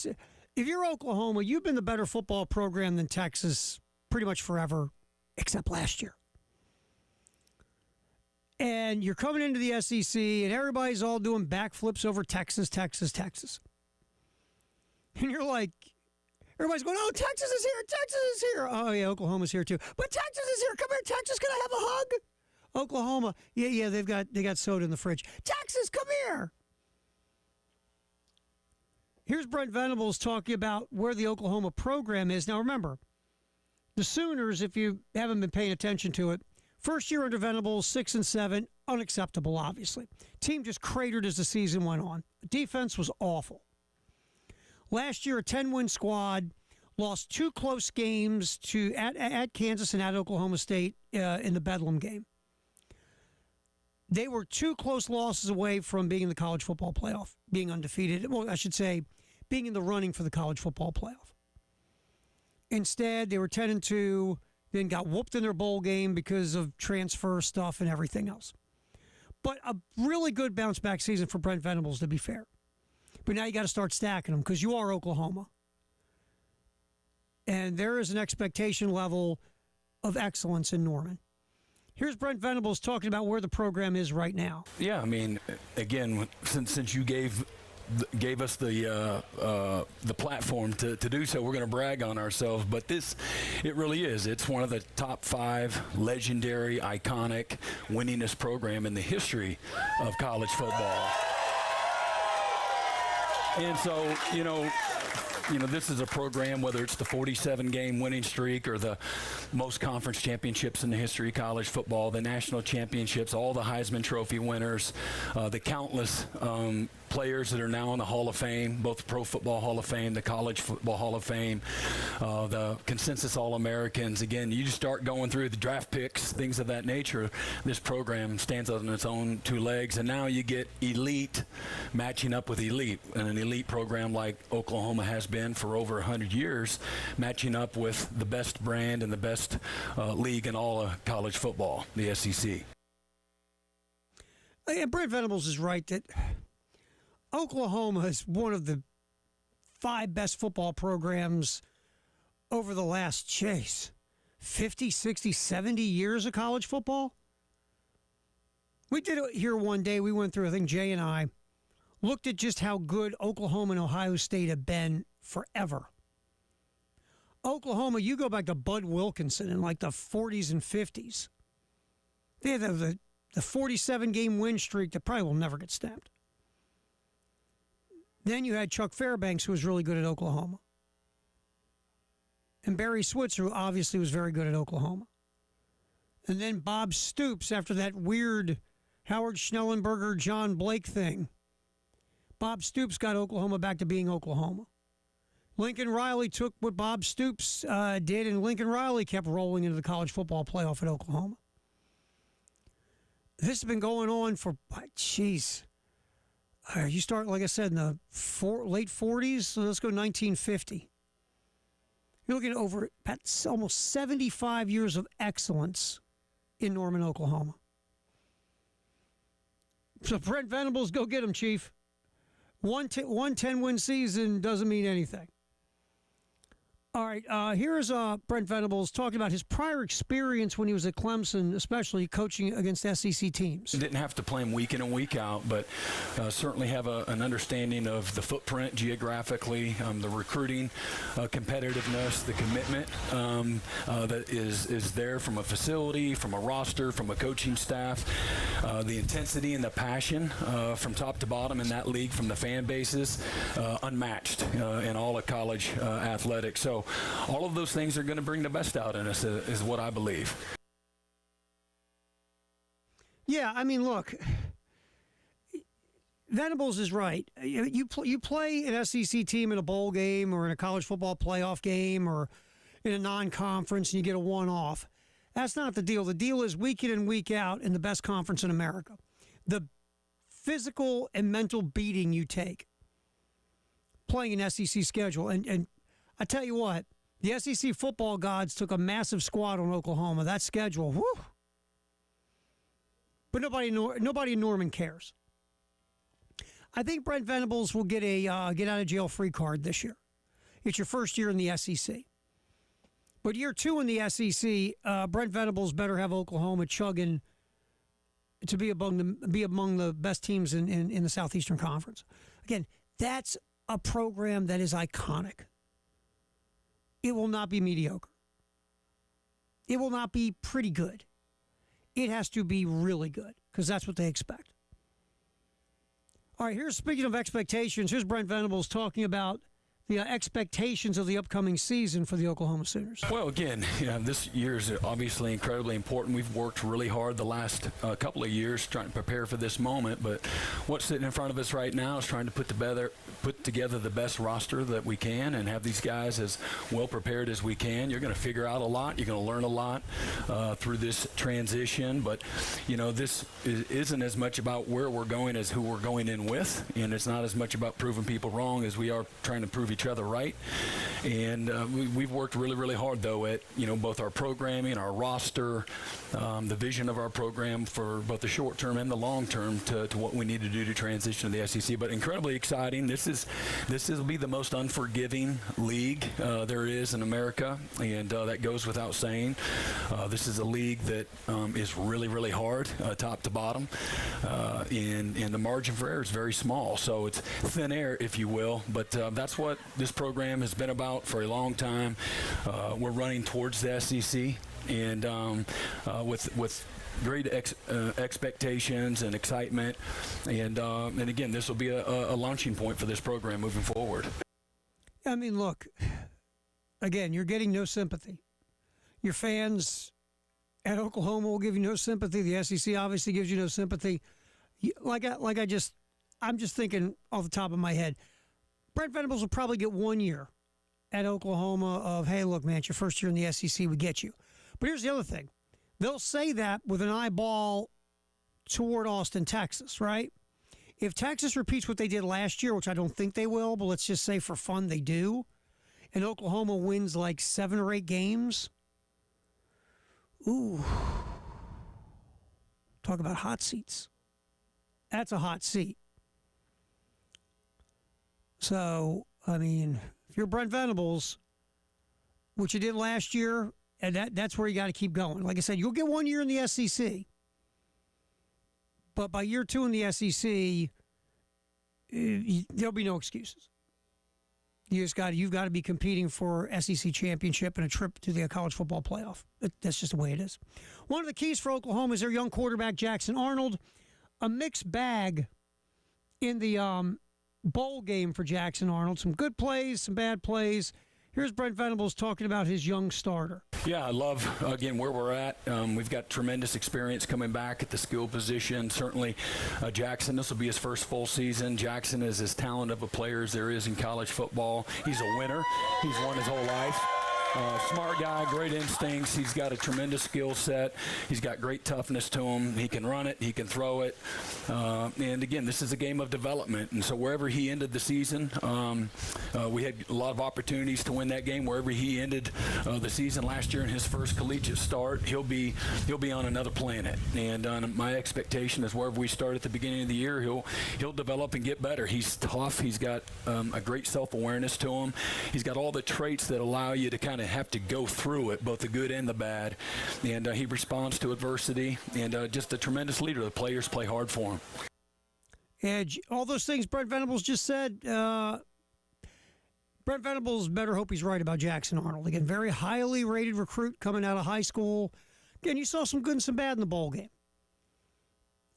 if you're Oklahoma, you've been the better football program than Texas pretty much forever, except last year. And you're coming into the SEC, and everybody's all doing backflips over Texas. And you're like, everybody's going, oh, Texas is here. Oh, yeah, Oklahoma's here too. But Texas is here. Come here, Texas. Can I have a hug? Oklahoma, yeah, they got soda in the fridge. Texas, come here. Here's Brent Venables talking about where the Oklahoma program is. Now, remember, the Sooners, if you haven't been paying attention to it, first year under Venables, 6-7, unacceptable, obviously. Team just cratered as the season went on. Defense was awful. Last year, a 10-win squad, lost 2 close games at Kansas and at Oklahoma State in the Bedlam game. They were 2 close losses away from being in the college football playoff, being undefeated. Well, I should say, being in the running for the college football playoff. Instead, they were 10-2, then got whooped in their bowl game because of transfer stuff and everything else. But a really good bounce-back season for Brent Venables, to be fair. But now you got to start stacking them because you are Oklahoma. And there is an expectation level of excellence in Norman. Here's Brent Venables talking about where the program is right now.
Yeah, I mean, again, since you gave us the platform to do so, we're going to brag on ourselves. But it really is. It's one of the top 5 legendary, iconic, winningest program in the history of college football. And so, you know, this is a program, whether it's the 47-game winning streak or the most conference championships in the history of college football, the national championships, all the Heisman Trophy winners, the countless players that are now in the Hall of Fame, both the Pro Football Hall of Fame, the College Football Hall of Fame, the consensus All-Americans. Again, you just start going through the draft picks, things of that nature. This program stands on its own 2 legs, and now you get elite matching up with elite, and an elite program like Oklahoma has been for over 100 years, matching up with the best brand and the best league in all of college football, the SEC.
Yeah, Brent Venables is right that Oklahoma is one of the 5 best football programs over the last 50, 60, 70 years of college football. We did it here one day. We went through, I think Jay and I looked at just how good Oklahoma and Ohio State have been forever. Oklahoma, you go back to Bud Wilkinson in like the 40s and 50s. They had the 47-game win streak that probably will never get snapped. Then you had Chuck Fairbanks, who was really good at Oklahoma. And Barry Switzer, who obviously was very good at Oklahoma. And then Bob Stoops, after that weird Howard Schnellenberger, John Blake thing. Bob Stoops got Oklahoma back to being Oklahoma. Lincoln Riley took what Bob Stoops did, and Lincoln Riley kept rolling into the college football playoff at Oklahoma. This has been going on for, you start, like I said, in the late 40s, so let's go 1950. You're looking at over almost 75 years of excellence in Norman, Oklahoma. So Brent Venables, go get him, Chief. One 10-win season doesn't mean anything. All right, here's Brent Venables talking about his prior experience when he was at Clemson, especially coaching against SEC teams.
Didn't have to play them week in and week out, but certainly have an understanding of the footprint geographically, the recruiting competitiveness, the commitment that is there from a facility, from a roster, from a coaching staff, the intensity and the passion from top to bottom in that league from the fan bases, unmatched in all of college athletics. So all of those things are going to bring the best out in us, is what I believe.
Yeah, I mean, look, Venables is right. You play an SEC team in a bowl game or in a college football playoff game or in a non-conference and you get a one-off. That's not the deal. The deal is week in and week out in the best conference in America. The physical and mental beating you take playing an SEC schedule. And I tell you what, the SEC football gods took a massive squat on Oklahoma. That schedule, whew. But nobody in Norman cares. I think Brent Venables will get a get out of jail free card this year. It's your first year in the SEC. But year 2 in the SEC, Brent Venables better have Oklahoma chugging to be among the best teams in the Southeastern Conference. Again, that's a program that is iconic. It will not be mediocre. It will not be pretty good. It has to be really good because that's what they expect. All right, speaking of expectations, here's Brent Venables talking about the expectations of the upcoming season for the Oklahoma Sooners.
Well, again, this year is obviously incredibly important. We've worked really hard the last couple of years trying to prepare for this moment, but what's sitting in front of us right now is trying to put together the best roster that we can and have these guys as well prepared as we can. You're going to figure out a lot. You're going to learn a lot through this transition, but this isn't as much about where we're going as who we're going in with, and it's not as much about proving people wrong as we are trying to prove each other right. And we've worked really, really hard, though, at both our programming, our roster, the vision of our program for both the short term and the long term to what we need to do to transition to the SEC. But incredibly exciting. This will be the most unforgiving league there is in America, and that goes without saying. This is a league that is really, really hard, top to bottom, and the margin for error is very small. So it's thin air, if you will, but that's what this program has been about for a long time. We're running towards the SEC, and with great expectations and excitement, and again, this will be a launching point for this program moving forward.
I mean, look, again, you're getting no sympathy. Your fans at Oklahoma will give you no sympathy. The SEC obviously gives you no sympathy. I'm just thinking off the top of my head, Brent Venables will probably get 1 year at Oklahoma of, hey, look, man, it's your first year in the SEC, we get you. But here's the other thing. They'll say that with an eyeball toward Austin, Texas, right? If Texas repeats what they did last year, which I don't think they will, but let's just say for fun they do, and Oklahoma wins like 7 or 8 games, ooh, talk about hot seats. That's a hot seat. So, I mean, if you're Brent Venables, which you did last year, and that's where you got to keep going. Like I said, you'll get 1 year in the SEC, but by year 2 in the SEC, there'll be no excuses. You've got to be competing for SEC championship and a trip to the college football playoff. That's just the way it is. One of the keys for Oklahoma is their young quarterback, Jackson Arnold. A mixed bag in the bowl game for Jackson Arnold. Some good plays, some bad plays. Here's Brent Venables talking about his young starter.
Yeah, I love, again, where we're at. We've got tremendous experience coming back at the skill position. Certainly, Jackson, this will be his first full season. Jackson is as talented of a player as there is in college football. He's a winner. He's won his whole life. Smart guy, great instincts. He's got a tremendous skill set. He's got great toughness to him. He can run it. He can throw it. And again, this is a game of development. And so wherever he ended the season, we had a lot of opportunities to win that game. Wherever he ended the season last year in his first collegiate start, he'll be on another planet. And my expectation is wherever we start at the beginning of the year, he'll develop and get better. He's tough. He's got a great self-awareness to him. He's got all the traits that allow you to kind of have to go through it, both the good and the bad. And he responds to adversity, and just a tremendous leader. The players play hard for him.
Edge, all those things Brent Venables just said, Brent Venables better hope he's right about Jackson Arnold. Again, very highly rated recruit coming out of high school. Again, you saw some good and some bad in the bowl game.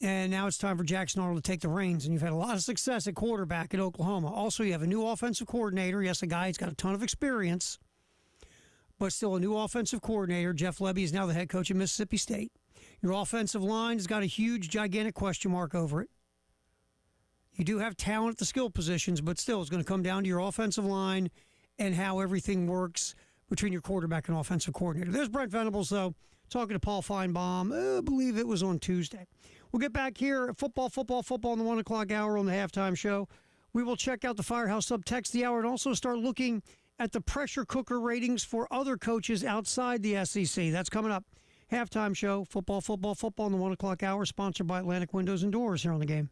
And now it's time for Jackson Arnold to take the reins. And you've had a lot of success at quarterback at Oklahoma. Also, you have a new offensive coordinator. Yes, a guy who's got a ton of experience, but still a new offensive coordinator. Jeff Lebby is now the head coach at Mississippi State. Your offensive line has got a huge, gigantic question mark over it. You do have talent at the skill positions, but still it's going to come down to your offensive line and how everything works between your quarterback and offensive coordinator. There's Brent Venables, though, talking to Paul Feinbaum. I believe it was on Tuesday. We'll get back here at football in the 1 o'clock hour on the halftime show. We will check out the Firehouse Subtext the hour and also start looking at the pressure cooker ratings for other coaches outside the SEC. That's coming up. Halftime show, football in the 1 o'clock hour, sponsored by Atlantic Windows and Doors here on the game.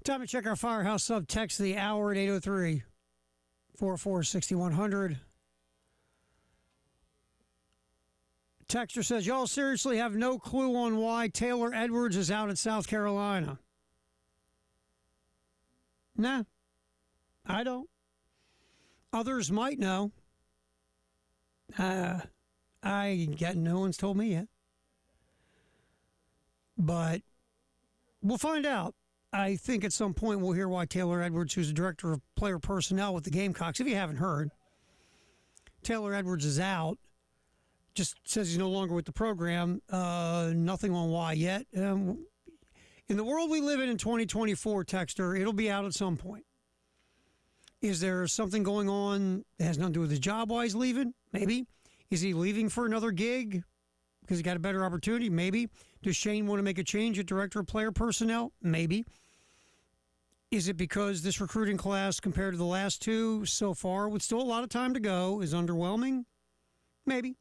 Time to check our Firehouse Sub text of the hour at 803 44 6100. Texter says, y'all seriously have no clue on why Taylor Edwards is out at South Carolina. Nah, I don't. Others might know. No one's told me yet. But we'll find out. I think at some point we'll hear why Taylor Edwards, who's the director of player personnel with the Gamecocks, if you haven't heard, Taylor Edwards is out. Just says he's no longer with the program. Nothing on why yet. In the world we live in 2024, Texter, it'll be out at some point. Is there something going on that has nothing to do with his job while he's leaving? Maybe. Is he leaving for another gig because he got a better opportunity? Maybe. Does Shane want to make a change at director of player personnel? Maybe. Is it because this recruiting class, compared to the last two so far, with still a lot of time to go, is underwhelming? Maybe.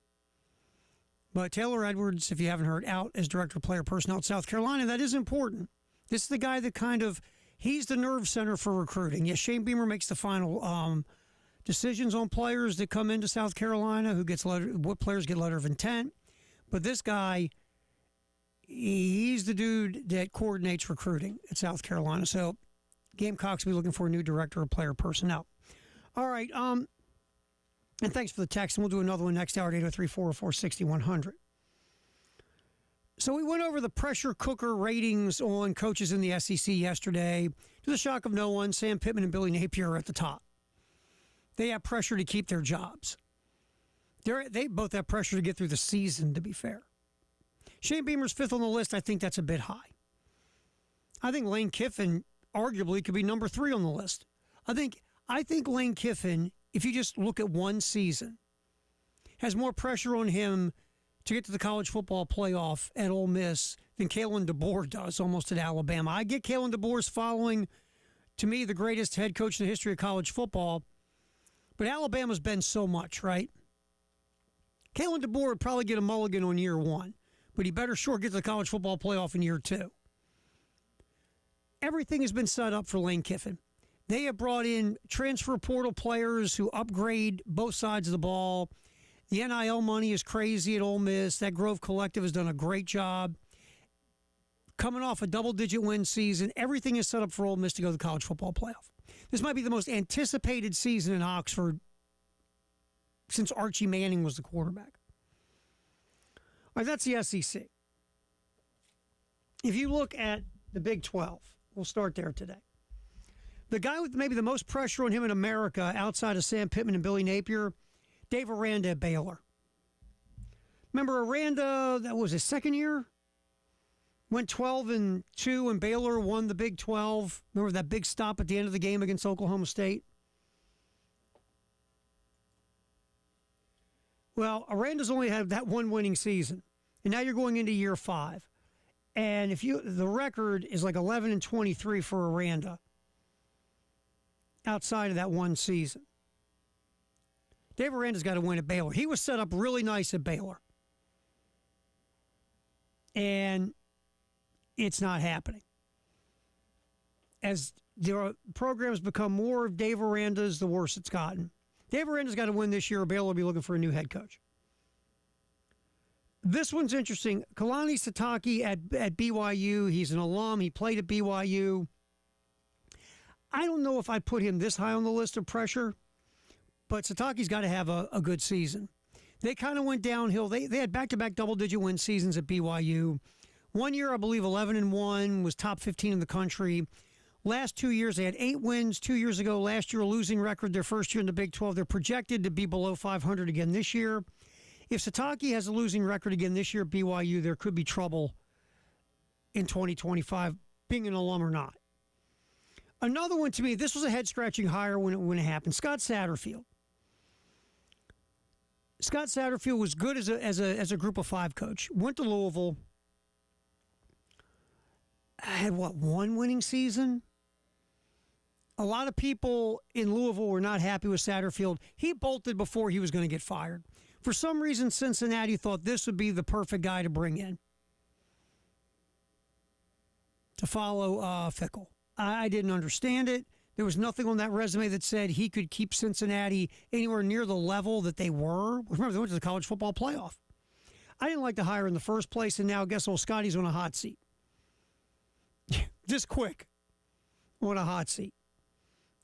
But Taylor Edwards, if you haven't heard, out as director of player personnel at South Carolina. That is important. This is the guy that he's the nerve center for recruiting. Yes, Shane Beamer makes the final decisions on players that come into South Carolina, what players get letter of intent. But this guy, he's the dude that coordinates recruiting at South Carolina. So Gamecocks will be looking for a new director of player personnel. All right. And thanks for the text. And we'll do another one next hour at 803-404-6100. So we went over the pressure cooker ratings on coaches in the SEC yesterday. To the shock of no one, Sam Pittman and Billy Napier are at the top. They have pressure to keep their jobs. They both have pressure to get through the season, to be fair. Shane Beamer's fifth on the list. I think that's a bit high. I think Lane Kiffin arguably could be number 3 on the list. I think Lane Kiffin, if you just look at one season, has more pressure on him to get to the college football playoff at Ole Miss than Kalen DeBoer does almost at Alabama. I get Kalen DeBoer's following, to me, the greatest head coach in the history of college football, but Alabama's been so much, right? Kalen DeBoer would probably get a mulligan on year 1, but he better sure get to the college football playoff in year 2. Everything has been set up for Lane Kiffin. They have brought in transfer portal players who upgrade both sides of the ball. The NIL money is crazy at Ole Miss. That Grove Collective has done a great job. Coming off a double-digit win season, everything is set up for Ole Miss to go to the college football playoff. This might be the most anticipated season in Oxford since Archie Manning was the quarterback. All right, that's the SEC. If you look at the Big 12, we'll start there today. The guy with maybe the most pressure on him in America outside of Sam Pittman and Billy Napier, Dave Aranda at Baylor. Remember Aranda, that was his second year? Went 12-2 and Baylor won the Big 12. Remember that big stop at the end of the game against Oklahoma State? Well, Aranda's only had that one winning season. And now you're going into year 5. And the record is like 11-23 for Aranda outside of that one season. Dave Aranda's got to win at Baylor. He was set up really nice at Baylor. And it's not happening. As the programs become more of Dave Aranda's, the worse it's gotten. Dave Aranda's got to win this year, or Baylor will be looking for a new head coach. This one's interesting. Kalani Sitake at BYU. He's an alum. He played at BYU. I don't know if I put him this high on the list of pressure, but Sitake's got to have a good season. They kind of went downhill. They had back-to-back double-digit win seasons at BYU. One year, I believe, 11-1, was top 15 in the country. Last 2 years, they had 8 wins 2 years ago. Last year, a losing record their first year in the Big 12. They're projected to be below 500 again this year. If Sitake has a losing record again this year at BYU, there could be trouble in 2025, being an alum or not. Another one to me, this was a head-scratching hire when it happened, Scott Satterfield. Scott Satterfield was good as a group of 5 coach. Went to Louisville. Had, one winning season? A lot of people in Louisville were not happy with Satterfield. He bolted before he was going to get fired. For some reason, Cincinnati thought this would be the perfect guy to bring in to follow Fickle. I didn't understand it. There was nothing on that resume that said he could keep Cincinnati anywhere near the level that they were. Remember, they went to the college football playoff. I didn't like the hire in the first place, and now guess what? Scotty's on a hot seat. Just quick on a hot seat.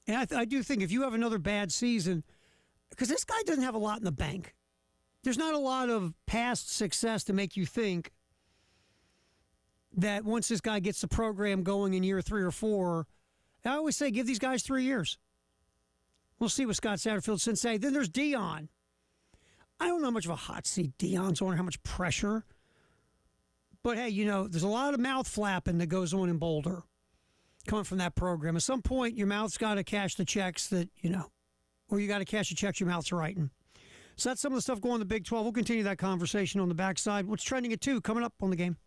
And I do think if you have another bad season, because this guy doesn't have a lot in the bank. There's not a lot of past success to make you think that once this guy gets the program going in year 3 or 4, I always say give these guys 3 years. We'll see what Scott Satterfield can say. Then there's Dion. I don't know how much of a hot seat Dion's on or how much pressure. But, hey, there's a lot of mouth flapping that goes on in Boulder coming from that program. At some point, your mouth's got to cash the checks that, or you got to cash the checks your mouth's writing. So that's some of the stuff going on in the Big 12. We'll continue that conversation on the backside. What's trending at 2 coming up on the game?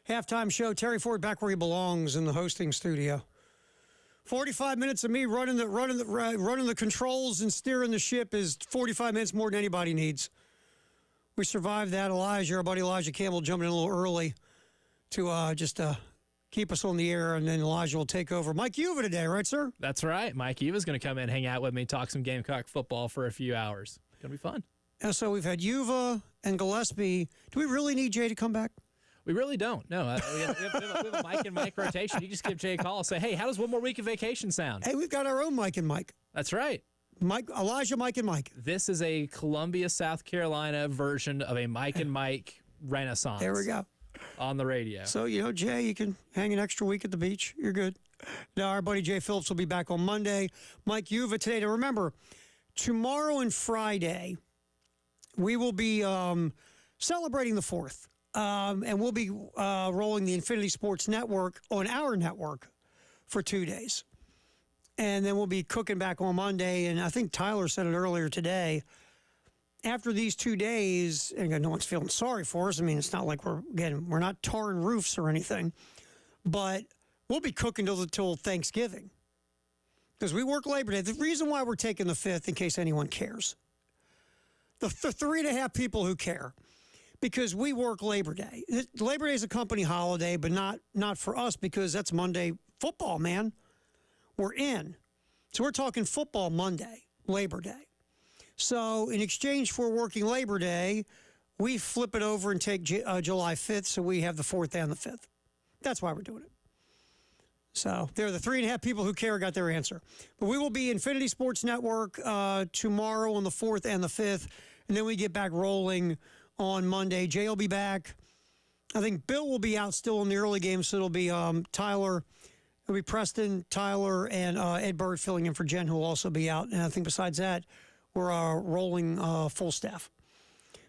Halftime show. Terry Ford back where he belongs in the hosting studio. 45 minutes of me running the controls and steering the ship is 45 minutes more than anybody needs. We survived that. Elijah, our buddy Elijah Campbell, jumping in a little early to just keep us on the air, and then Elijah will take over. Mike Uva today, right, sir?
That's right. Mike Uva's going to come in, hang out with me, talk some Gamecock football for a few hours. It's going to be fun.
And so we've had Uva and Gillespie. Do we really need Jay to come back?
We really don't. No, we have a Mike and Mike rotation. You just give Jay a call and say, hey, how does one more week of vacation sound?
Hey, we've got our own Mike and Mike.
That's right.
Elijah, Mike, and Mike.
This is a Columbia, South Carolina version of a Mike and Mike renaissance.
There we go.
On the radio.
So, Jay, you can hang an extra week at the beach. You're good. Now, our buddy Jay Phillips will be back on Monday. Mike Uva today. Now, remember, tomorrow and Friday, we will be celebrating the 4th. And we'll be rolling the Infinity Sports Network on our network for 2 days. And then we'll be cooking back on Monday. And I think Tyler said it earlier today. After these 2 days, and no one's feeling sorry for us. I mean, it's not like we're not tarring roofs or anything. But we'll be cooking till Thanksgiving. Because we work Labor Day. The reason why we're taking the 5th, in case anyone cares. The 3.5 people who care. Because we work Labor Day. Labor Day is a company holiday, but not for us because that's Monday football, man. We're in. So we're talking football Monday, Labor Day. So in exchange for working Labor Day, we flip it over and take July 5th, so we have the 4th and the 5th. That's why we're doing it. So they're the 3.5 people who care got their answer. But we will be Infinity Sports Network tomorrow on the 4th and the 5th, and then we get back rolling on Monday. Jay will be back. I think Bill will be out still in the early game, so it'll be Tyler. It'll be Preston, Tyler, and Ed Bird filling in for Jen, who will also be out. And I think besides that, we're rolling full staff.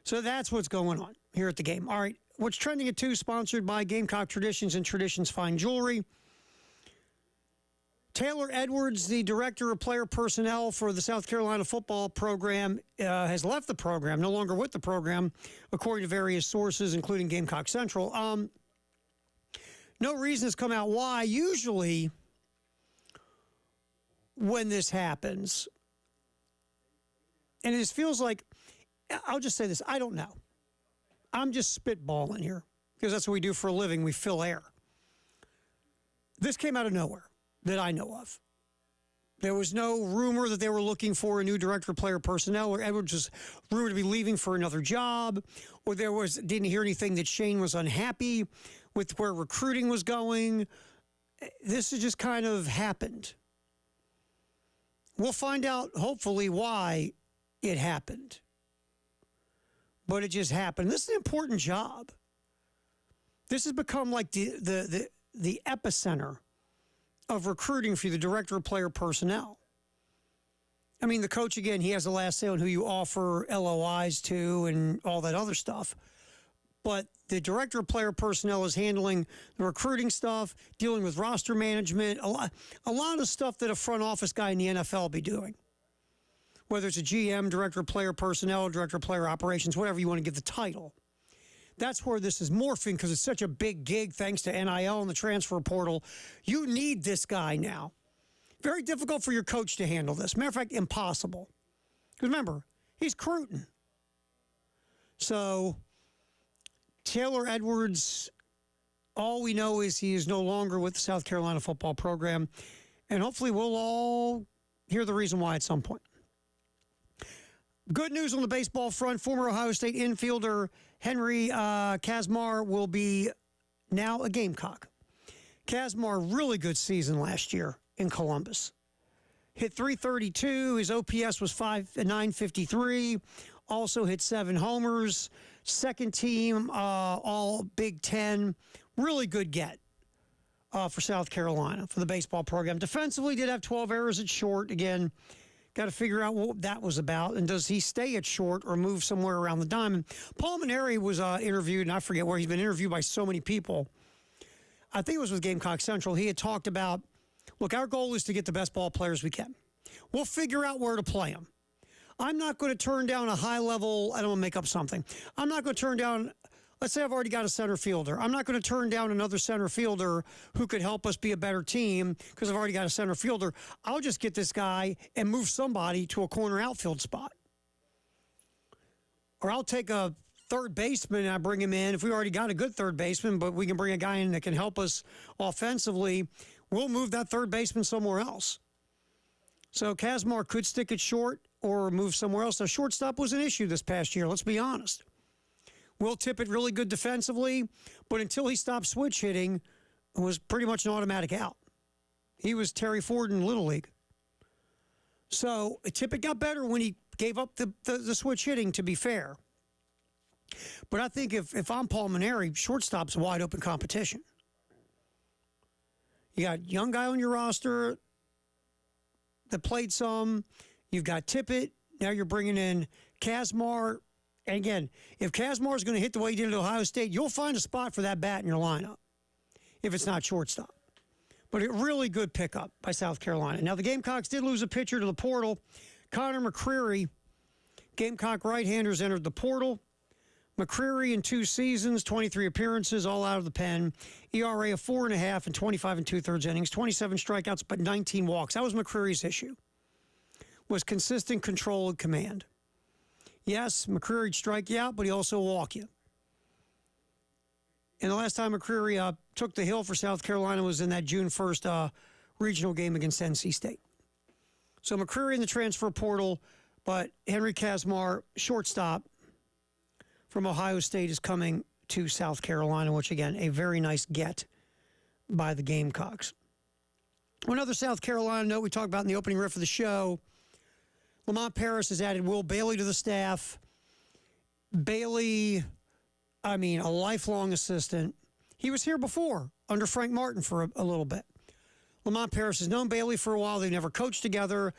So that's what's going on here at the game. All right, what's trending at 2, sponsored by Gamecock Traditions and Traditions Fine Jewelry. Taylor Edwards, the director of player personnel for the South Carolina football program, has left the program, no longer with the program, according to various sources, including Gamecock Central. No reason has come out why. Usually, when this happens, and it just feels like, I'll just say this, I don't know. I'm just spitballing here, because that's what we do for a living. We fill air. This came out of nowhere. That I know of. There was no rumor that they were looking for a new director of player personnel, or Edwards was rumored to be leaving for another job, or didn't hear anything that Shane was unhappy with where recruiting was going. This has just kind of happened. We'll find out, hopefully, why it happened. But it just happened. This is an important job. This has become like the epicenter of recruiting for the director of player personnel. I mean, the coach, again, he has the last say on who you offer LOIs to and all that other stuff. But the director of player personnel is handling the recruiting stuff, dealing with roster management, a lot of stuff that a front office guy in the NFL will be doing. Whether it's a GM, director of player personnel, director of player operations, whatever you want to give the title. That's where this is morphing because it's such a big gig thanks to NIL and the transfer portal. You need this guy now. Very difficult for your coach to handle this. Matter of fact, impossible. Because remember, he's Cruton. So, Taylor Edwards, all we know is he is no longer with the South Carolina football program. And hopefully we'll all hear the reason why at some point. Good news on the baseball front. Former Ohio State infielder Henry Kazmar will be now a Gamecock. Kazmar, really good season last year in Columbus. Hit .332. His OPS was 953. Also hit 7 homers. Second team, all Big Ten. Really good get for South Carolina for the baseball program. Defensively, did have 12 errors at short. Again, got to figure out what that was about. And does he stay at short or move somewhere around the diamond? Paul Maneri was interviewed, and I forget where he's been interviewed by so many people. I think it was with Gamecock Central. He had talked about, look, our goal is to get the best ball players we can. We'll figure out where to play them. I'm not going to turn down a high level, I don't want to make up something. I'm not going to turn down let's say I've already got a center fielder. I'm not going to turn down another center fielder who could help us be a better team because I've already got a center fielder. I'll just get this guy and move somebody to a corner outfield spot. Or I'll take a third baseman and I bring him in. If we already got a good third baseman, but we can bring a guy in that can help us offensively, we'll move that third baseman somewhere else. So Kazmar could stick it short or move somewhere else. Now, shortstop was an issue this past year, let's be honest. Will Tippett really good defensively, but until he stopped switch hitting, it was pretty much an automatic out. He was Terry Ford in Little League. So Tippett got better when he gave up the switch hitting, to be fair. But I think if I'm Paul Maneri, shortstop's wide open competition. You got a young guy on your roster that played some. You've got Tippett. Now you're bringing in Kazmar. And again, if Kazmar is going to hit the way he did at Ohio State, you'll find a spot for that bat in your lineup if it's not shortstop. But a really good pickup by South Carolina. Now, the Gamecocks did lose a pitcher to the portal. Connor McCreary, Gamecock right-handers, entered the portal. McCreary in 2 seasons, 23 appearances, all out of the pen. ERA of 4.5 and 25 2/3 innings, 27 strikeouts, but 19 walks. That was McCreary's issue, was consistent control and command. Yes, McCreary'd strike you out, but he also walk you. And the last time McCreary took the hill for South Carolina was in that June 1st regional game against NC State. So McCreary in the transfer portal, but Henry Kazmar, shortstop from Ohio State, is coming to South Carolina, which, again, a very nice get by the Gamecocks. One other South Carolina note we talked about in the opening riff of the show, Lamont Paris has added Will Bailey to the staff. Bailey, a lifelong assistant. He was here before under Frank Martin for a little bit. Lamont Paris has known Bailey for a while. They never coached together.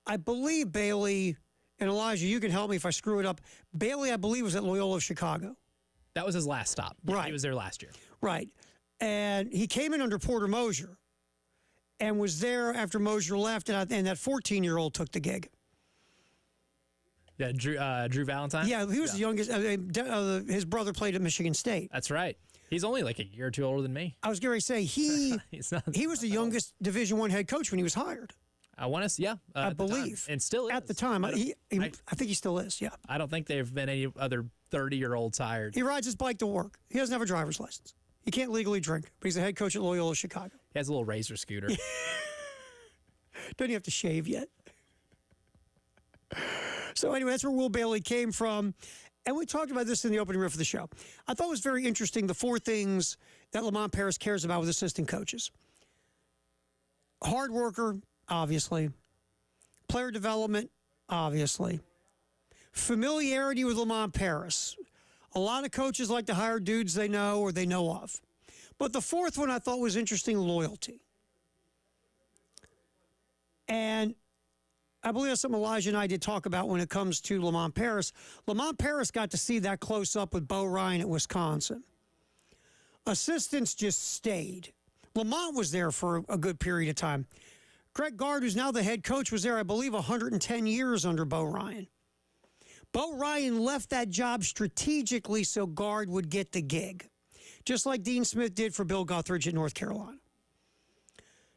I believe Bailey, and Elijah, you can help me if I screw it up. Bailey, I believe, was at Loyola of Chicago.
That was his last stop. Yeah,
right.
He was there last year.
Right. And he came in under Porter Mosier and was there after Mosier left, and that 14-year-old took the gig.
Yeah, Drew Valentine?
Yeah, he was the youngest. His brother played at Michigan State.
That's right. He's only like a year or two older than me.
I was going to say, he was the youngest Division I head coach when he was hired.
I want to, yeah.
I believe.
And still is.
At the time. I think he still is, yeah.
I don't think there have been any other 30-year-olds hired.
He rides his bike to work. He doesn't have a driver's license. He can't legally drink, but he's the head coach at Loyola Chicago.
He has a little razor scooter.
Doesn't he have to shave yet? So anyway, that's where Will Bailey came from. And we talked about this in the opening riff of the show. I thought it was very interesting, the 4 things that Lamont Paris cares about with assistant coaches. Hard worker, obviously. Player development, obviously. Familiarity with Lamont Paris. A lot of coaches like to hire dudes they know or they know of. But the 4th one I thought was interesting, loyalty. And I believe that's something Elijah and I did talk about when it comes to Lamont Paris. Lamont Paris got to see that close up with Bo Ryan at Wisconsin. Assistants just stayed. Lamont was there for a good period of time. Greg Gard, who's now the head coach, was there, I believe, 110 years under Bo Ryan. Bo Ryan left that job strategically so Gard would get the gig, just like Dean Smith did for Bill Guthridge at North Carolina.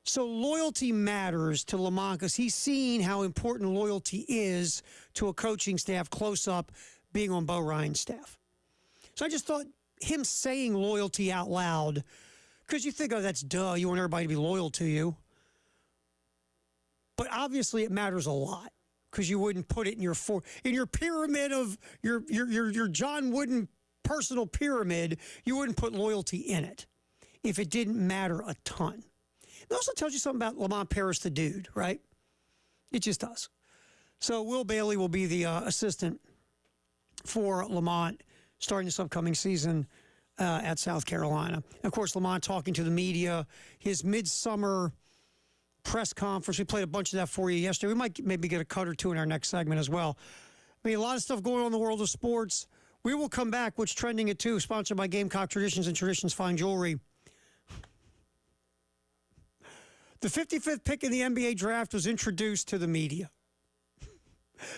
So loyalty matters to Lamont because he's seen how important loyalty is to a coaching staff close up being on Bo Ryan's staff. So I just thought him saying loyalty out loud, because you think, oh, that's duh, you want everybody to be loyal to you. But obviously it matters a lot because you wouldn't put it in your pyramid of your John Wooden personal pyramid, you wouldn't put loyalty in it if it didn't matter a ton. It also tells you something about Lamont Paris, the dude, right? It just does. So Will Bailey will be the assistant for Lamont starting this upcoming season at South Carolina. And of course, Lamont talking to the media, his midsummer press conference. We played a bunch of that for you yesterday. We might maybe get a cut or two in our next segment as well. I mean, a lot of stuff going on in the world of sports. We will come back. What's trending at 2, sponsored by Gamecock Traditions and Traditions Fine Jewelry. The 55th pick in the NBA draft was introduced to the media.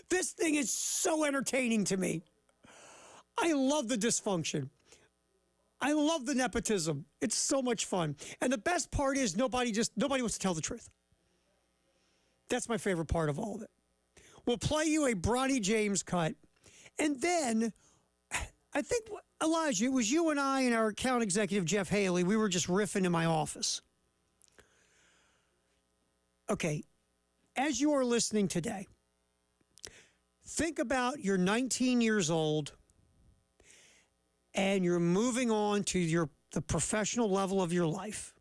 This thing is so entertaining to me. I love the dysfunction. I love the nepotism. It's so much fun. And the best part is nobody wants to tell the truth. That's my favorite part of all of it. We'll play you a Bronny James cut. And then I think, Elijah, it was you and I and our account executive, Jeff Haley. We were just riffing in my office. Okay, as you are listening today, think about you're 19 years old and you're moving on to the professional level of your life.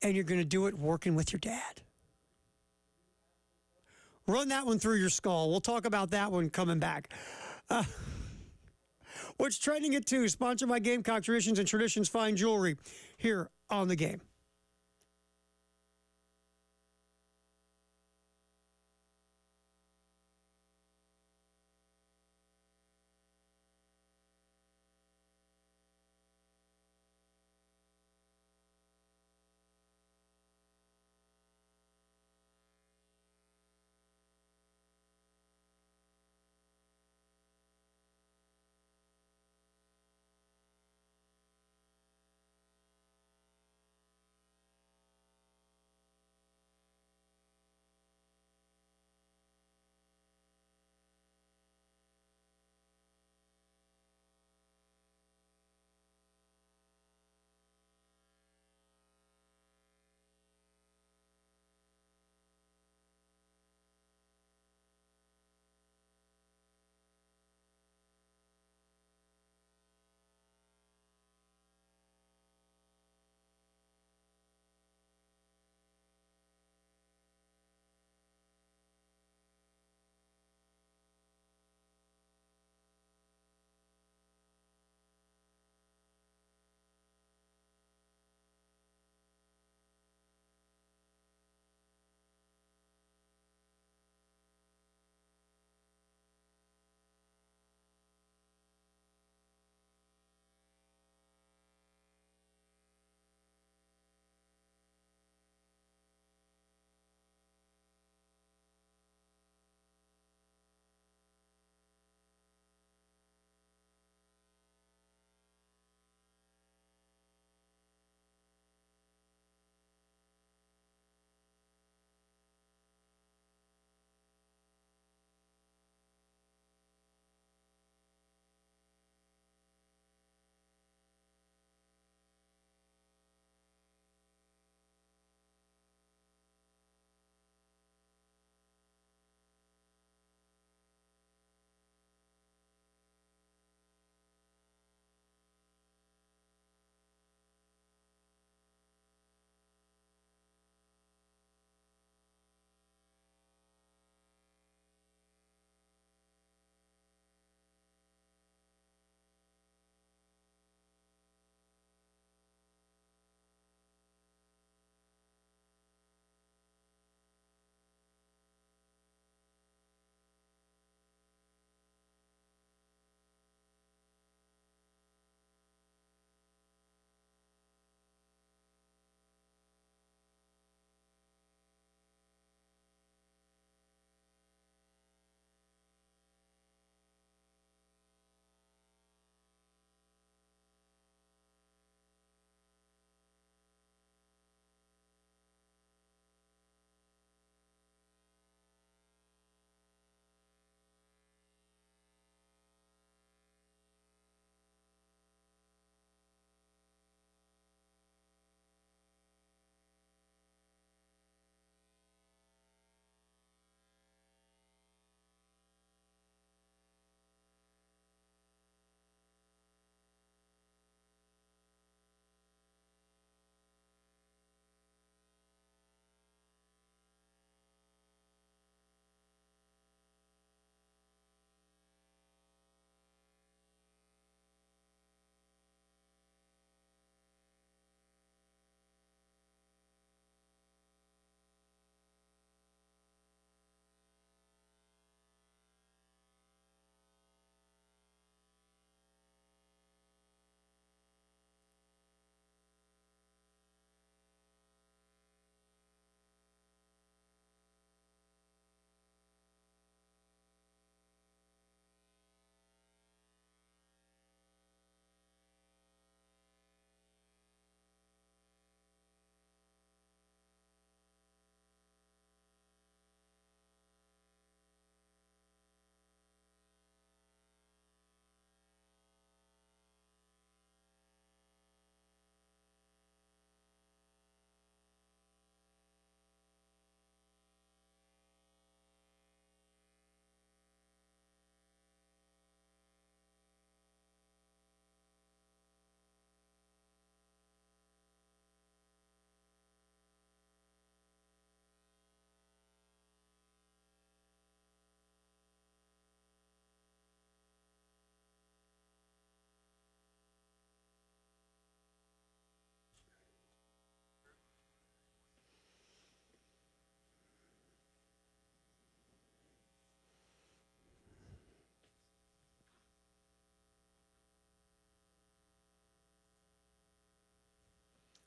And you're going to do it working with your dad. Run that one through your skull. We'll talk about that one coming back. What's trending at 2, sponsored by Gamecock Traditions and Traditions Fine Jewelry here on The Game.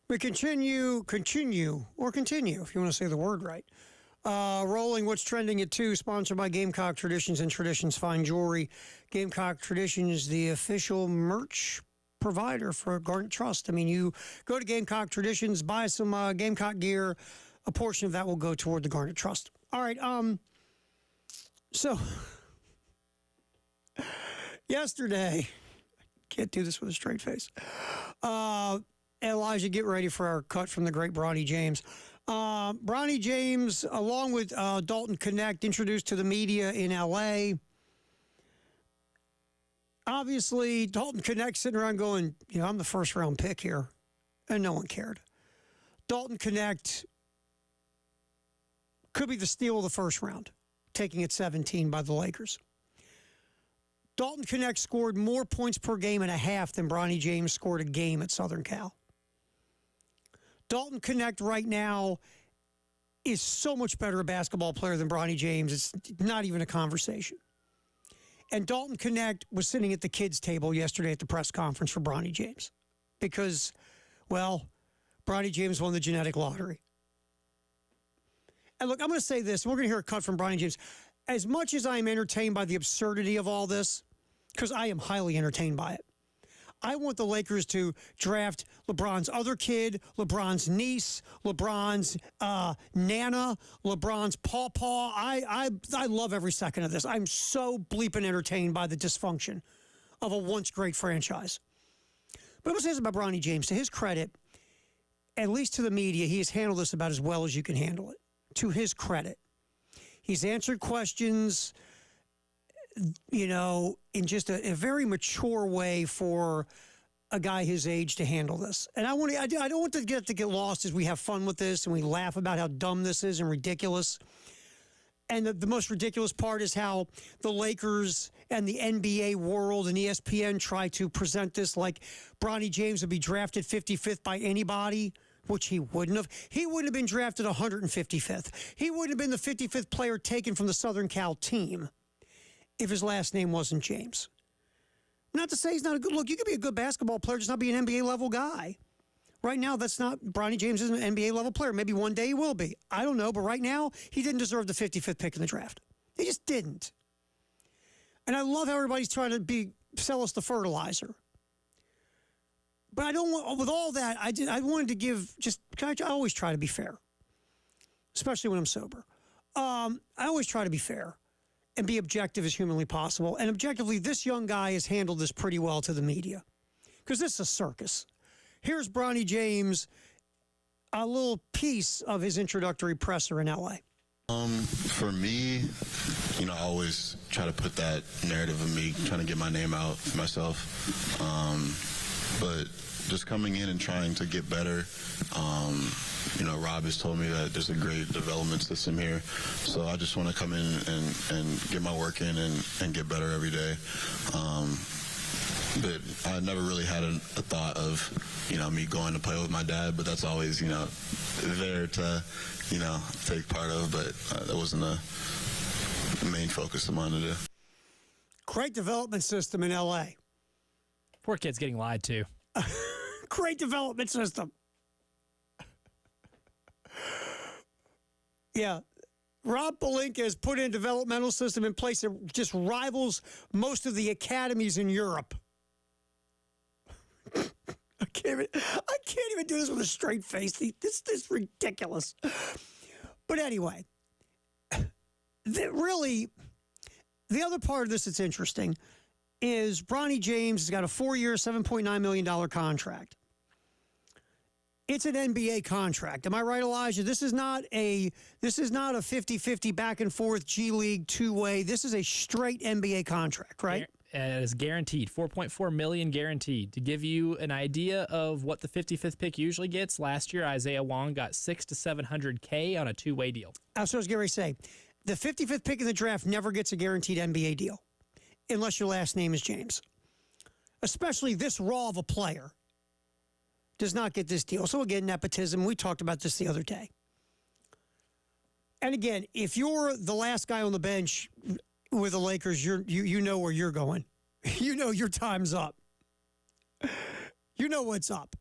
We continue, if you want to say the word right. Rolling What's Trending at 2, sponsored by Gamecock Traditions and Traditions Fine Jewelry. Gamecock Traditions, the official merch provider for Garnet Trust. I mean, you go to Gamecock Traditions, buy some Gamecock gear. A portion of that will go toward the Garnet Trust. All right. So, yesterday, can't do this with a straight face. Elijah, get ready for our cut from the great Bronny James. Bronny James, along with Dalton Connect, introduced to the media in L.A. Obviously, Dalton Connect sitting around going, I'm the first-round pick here, and no one cared. Dalton Connect could be the steal of the first round, taking it 17 by the Lakers. Dalton Connect scored more points per game and a half than Bronny James scored a game at Southern Cal. Dalton Connect right now is so much better a basketball player than Bronny James. It's not even a conversation. And Dalton Connect was sitting at the kids' table yesterday at the press conference for Bronny James because, well, Bronny James won the genetic lottery. And look, I'm going to say this. We're going to hear a cut from Bronny James. As much as I am entertained by the absurdity of all this, because I am highly entertained by it, I want the Lakers to draft LeBron's other kid, LeBron's niece, LeBron's Nana, LeBron's pawpaw. I love every second of this. I'm so bleeping entertained by the dysfunction of a once great franchise. But I'm going to say this about Bronny James. To his credit, at least to the media, he has handled this about as well as you can handle it. To his credit. He's answered questions, in just a very mature way for a guy his age to handle this. And I don't want to get lost as we have fun with this and we laugh about how dumb this is and ridiculous. And the most ridiculous part is how the Lakers and the NBA world and ESPN try to present this like Bronny James would be drafted 55th by anybody, which he wouldn't have. He wouldn't have been drafted 155th. He wouldn't have been the 55th player taken from the Southern Cal team if his last name wasn't James. Not to say he's not a good look. You could be a good basketball player, just not be an NBA level guy. Right now, that's not Bronny James isn't an NBA level player. Maybe one day he will be. I don't know, but right now he didn't deserve the 55th pick in the draft. He just didn't. And I love how everybody's trying to sell us the fertilizer. But I don't want, with all that, I wanted to give I always try to be fair, especially when I'm sober. I always try to be fair and be objective as humanly possible. And objectively, this young guy has handled this pretty well to the media because this is a circus. Here's Bronny James, a little piece of his introductory presser in L.A.
For me, I always try to put that narrative of me trying to get my name out for myself. But just coming in and trying to get better, Rob has told me that there's a great development system here. So I just want to come in and get my work in and get better every day. But I never really had a thought of, me going to play with my dad, but that's always, there to, take part of. But that wasn't the main focus of mine to do.
Great development system in L.A.
Poor kid's getting lied to.
Great development system. Yeah. Rob Pelinka has put in a developmental system in place that just rivals most of the academies in Europe. I can't even do this with a straight face. This is ridiculous. But anyway, the other part of this that's interesting is Bronny James has got a 4-year, $7.9 million contract. It's an NBA contract. Am I right, Elijah? This is not a 50-50 back and forth G League two-way. This is a straight NBA contract, right?
It is guaranteed, $4.4 million guaranteed. To give you an idea of what the 55th pick usually gets, last year Isaiah Wong got $600K to $700K on a two-way deal.
That's what I was going to say. The 55th pick in the draft never gets a guaranteed NBA deal unless your last name is James. Especially this raw of a player does not get this deal. So again, nepotism. We talked about this the other day. And again, if you're the last guy on the bench with the Lakers, you know where you're going. You know your time's up. You know what's up.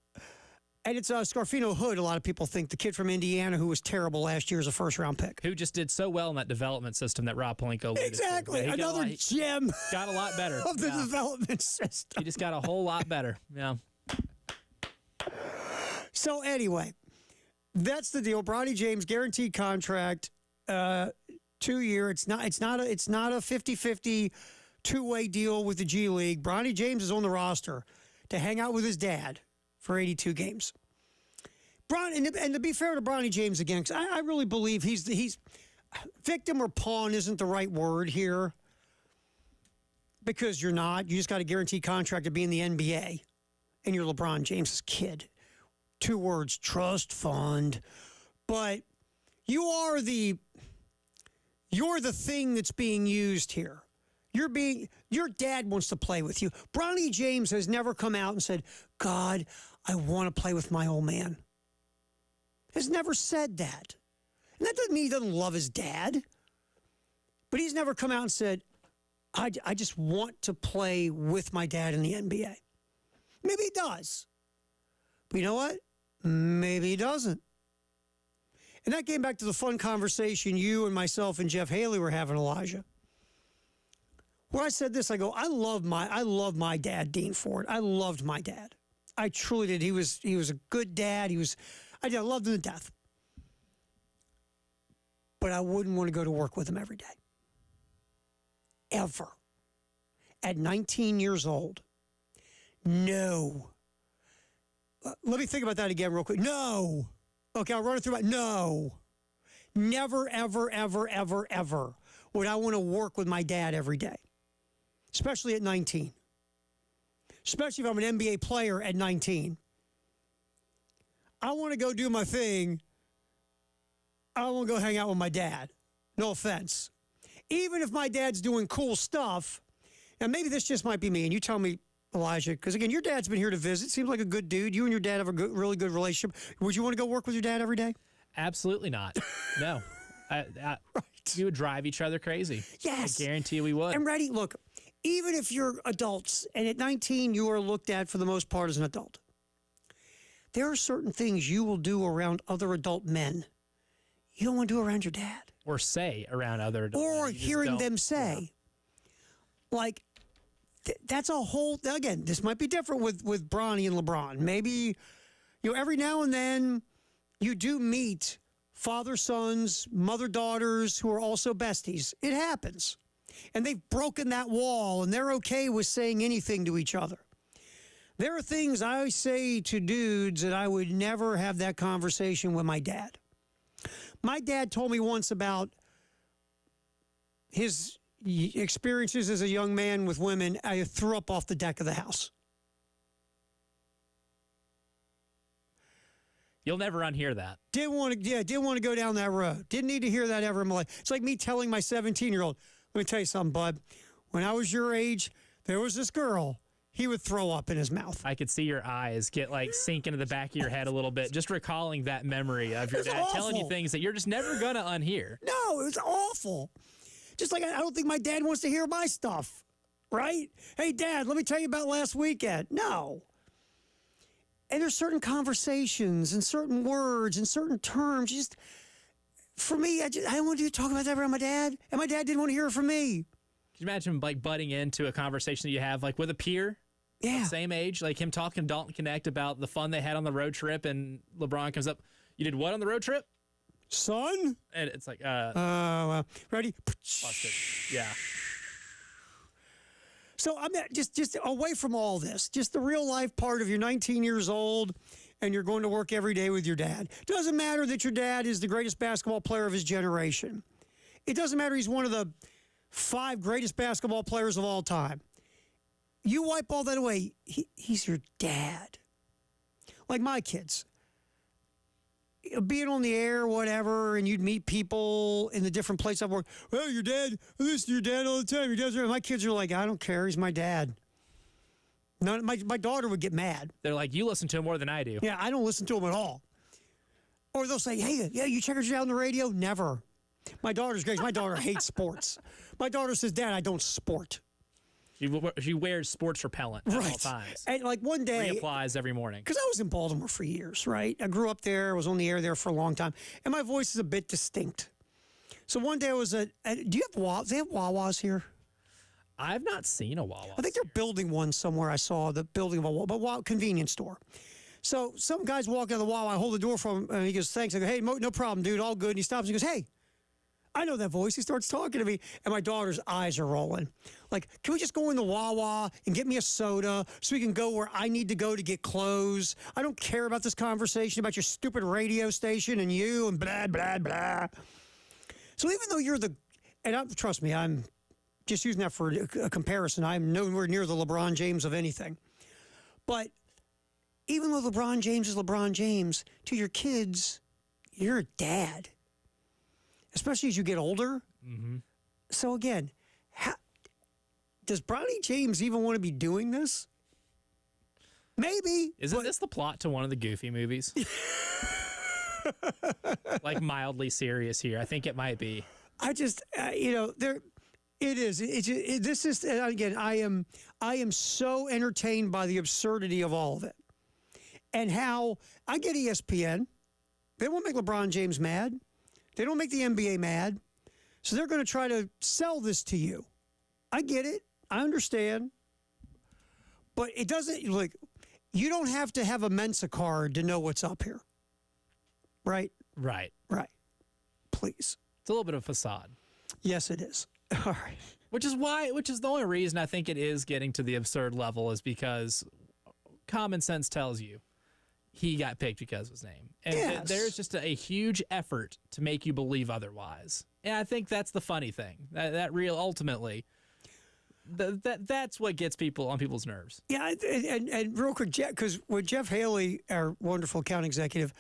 And it's Scarfino Hood. A lot of people think the kid from Indiana who was terrible last year as a first-round pick.
Who just did so well in that development system that Rob Pelinka alluded
Exactly.
to.
Another gem.
Got a lot better.
Of the development system.
He just got a whole lot better. Yeah.
So anyway, that's the deal. Bronny James, guaranteed contract, 2-year. It's not a 50-50 two-way deal with the G League. Bronny James is on the roster to hang out with his dad for 82 games. And to be fair to Bronny James again, because I really believe he's victim or pawn isn't the right word here, because you're not. You just got a guaranteed contract to be in the NBA, and you're LeBron James's kid. 2 words: trust fund. But you're the thing that's being used here. Your dad wants to play with you. Bronny James has never come out and said, God, I want to play with my old man. Has never said that. And that doesn't mean he doesn't love his dad. But he's never come out and said, I just want to play with my dad in the NBA. Maybe he does. But you know what? Maybe he doesn't. And that came back to the fun conversation you and myself and Jeff Haley were having, Elijah. When I said this, I go, I love my dad, Dean Ford. I loved my dad. I truly did. He was a good dad. I loved him to death. But I wouldn't want to go to work with him every day. Ever. At 19 years old. No. Let me think about that again real quick. No. Okay, I'll run it through. No. Never, ever, ever, ever, ever would I want to work with my dad every day. Especially at 19. Especially if I'm an NBA player at 19. I want to go do my thing. I want to go hang out with my dad. No offense. Even if my dad's doing cool stuff, and maybe this just might be me, and you tell me, Elijah, because again, your dad's been here to visit. Seems like a good dude. You and your dad have a really good relationship. Would you want to go work with your dad every day?
Absolutely not. No.
Right.
We would drive each other crazy.
Yes.
I guarantee we would.
And ready, look, even if you're adults, and at 19 you are looked at for the most part as an adult, there are certain things you will do around other adult men you don't want to do around your dad.
Or say around other adults.
Or hearing them say. Yeah. Like, that's a whole, again, this might be different with Bronny and LeBron. Maybe, every now and then you do meet father-sons, mother-daughters who are also besties. It happens. And they've broken that wall, and they're okay with saying anything to each other. There are things I say to dudes that I would never have that conversation with my dad. My dad told me once about his experiences as a young man with women. I threw up off the deck of the house.
You'll never unhear that.
Didn't want to go down that road. Didn't need to hear that ever in my life. It's like me telling my 17-year-old, let me tell you something, bud. When I was your age, there was this girl. He would throw up in his mouth.
I could see your eyes get sink into the back of your head a little bit, just recalling that memory of your dad telling you things that you're just never going to unhear.
No, it was awful. Just like I don't think my dad wants to hear my stuff, right? Hey, Dad, let me tell you about last weekend. No. And there's certain conversations and certain words and certain terms. Just, for me, I don't want to talk about that around my dad. And my dad didn't want to hear it from me.
Can you imagine butting into a conversation that you have with a peer?
Yeah.
Same age, like him talking to Dalton Connect about the fun they had on the road trip, and LeBron comes up, you did what on the road trip?
Son?
And it's like,
ready?
busted. Yeah.
So I'm just away from all this, just the real life part of you're 19 years old and you're going to work every day with your dad. Doesn't matter that your dad is the greatest basketball player of his generation. It doesn't matter he's one of the 5 greatest basketball players of all time. You wipe all that away. He's your dad. Like my kids. Being on the air, whatever, and you'd meet people in the different places I've worked. Well, your dad, I listen to your dad all the time. Your dad's my kids are like, I don't care. He's my dad. No, my daughter would get mad.
They're like, you listen to him more than I do.
Yeah, I don't listen to him at all. Or they'll say, hey, yeah, you check her out on the radio? Never. My daughter's great. My daughter hates sports. My daughter says, Dad, I don't sport.
Can She wears sports repellent at all times.
And like one day,
Reapplies every morning.
because I was in Baltimore for years, right? I grew up there, was on the air there for a long time, and my voice is a bit distinct. So one day I was do you have Wawa? They have Wawas here?
I've not seen a Wawa.
I think they're building one somewhere. I saw the building of a Wawa convenience store. So some guy's walking out of the Wawa. I hold the door for him, and he goes, "Thanks." I go, "Hey, no problem, dude. All good." And he stops. And he goes, "Hey, I know that voice." He starts talking to me, and my daughter's eyes are rolling. Like, can we just go in the Wawa and get me a soda so we can go where I need to go to get clothes? I don't care about this conversation about your stupid radio station and you and blah, blah, blah. So even though you're trust me, I'm just using that for a comparison. I'm nowhere near the LeBron James of anything. But even though LeBron James is LeBron James, to your kids, you're a dad. Especially as you get older.
Mm-hmm.
So again, does Bronny James even want to be doing this? Maybe.
Isn't this the plot to one of the Goofy movies? Like mildly serious here. I think it might be.
I just, there. It is. This is again. I am so entertained by the absurdity of all of it, and how I get ESPN. They won't make LeBron James mad. They don't make the NBA mad. So they're going to try to sell this to you. I get it. I understand. But it doesn't, like, you don't have to have a Mensa card to know what's up here. Right?
Right.
Right. Please.
It's a little bit of facade.
Yes, it is. All right.
Which is the only reason I think it is getting to the absurd level is because common sense tells you he got picked because of his name. And
Yes.
there's just a huge effort to make you believe otherwise. And I think that's the funny thing. That real ultimately, that's what gets people on people's nerves.
Yeah, and real quick, because with Jeff Haley, our wonderful account executive,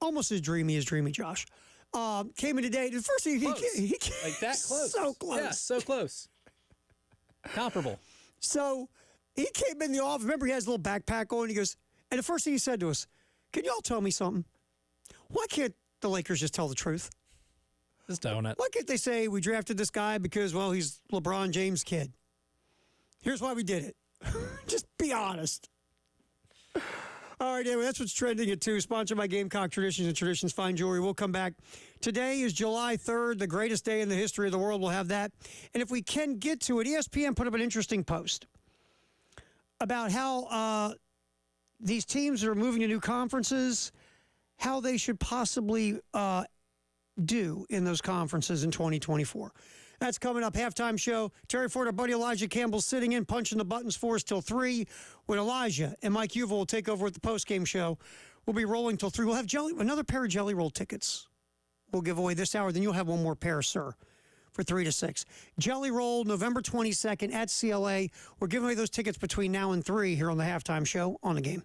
almost as dreamy as Dreamy Josh, came in today. The first thing he
Like that close.
So close.
Yeah, so close. Comparable.
So he came in the office. Remember, he has a little backpack on. He goes, and the first thing he said to us, "Can y'all tell me something? Why can't the Lakers just tell the truth?
Just own it.
Why can't they say we drafted this guy because, well, he's LeBron James' kid? Here's why we did it." Just be honest. All right, anyway, that's what's trending at 2. Sponsored by Gamecock Traditions and Traditions Fine Jewelry. We'll come back. Today is July 3rd, the greatest day in the history of the world. We'll have that. And if we can get to it, ESPN put up an interesting post about how these teams that are moving to new conferences, how they should possibly do in those conferences in 2024. That's coming up. Halftime show. Terry Ford, our buddy Elijah Campbell sitting in, punching the buttons for us till 3. When Elijah and Mike Uval will take over at the postgame show. We'll be rolling till 3. We'll have another pair of Jelly Roll tickets. We'll give away this hour. Then you'll have one more pair, sir, for 3 to 6. Jelly Roll, November 22nd at CLA. We're giving away those tickets between now and 3 here on the Halftime show on the Game.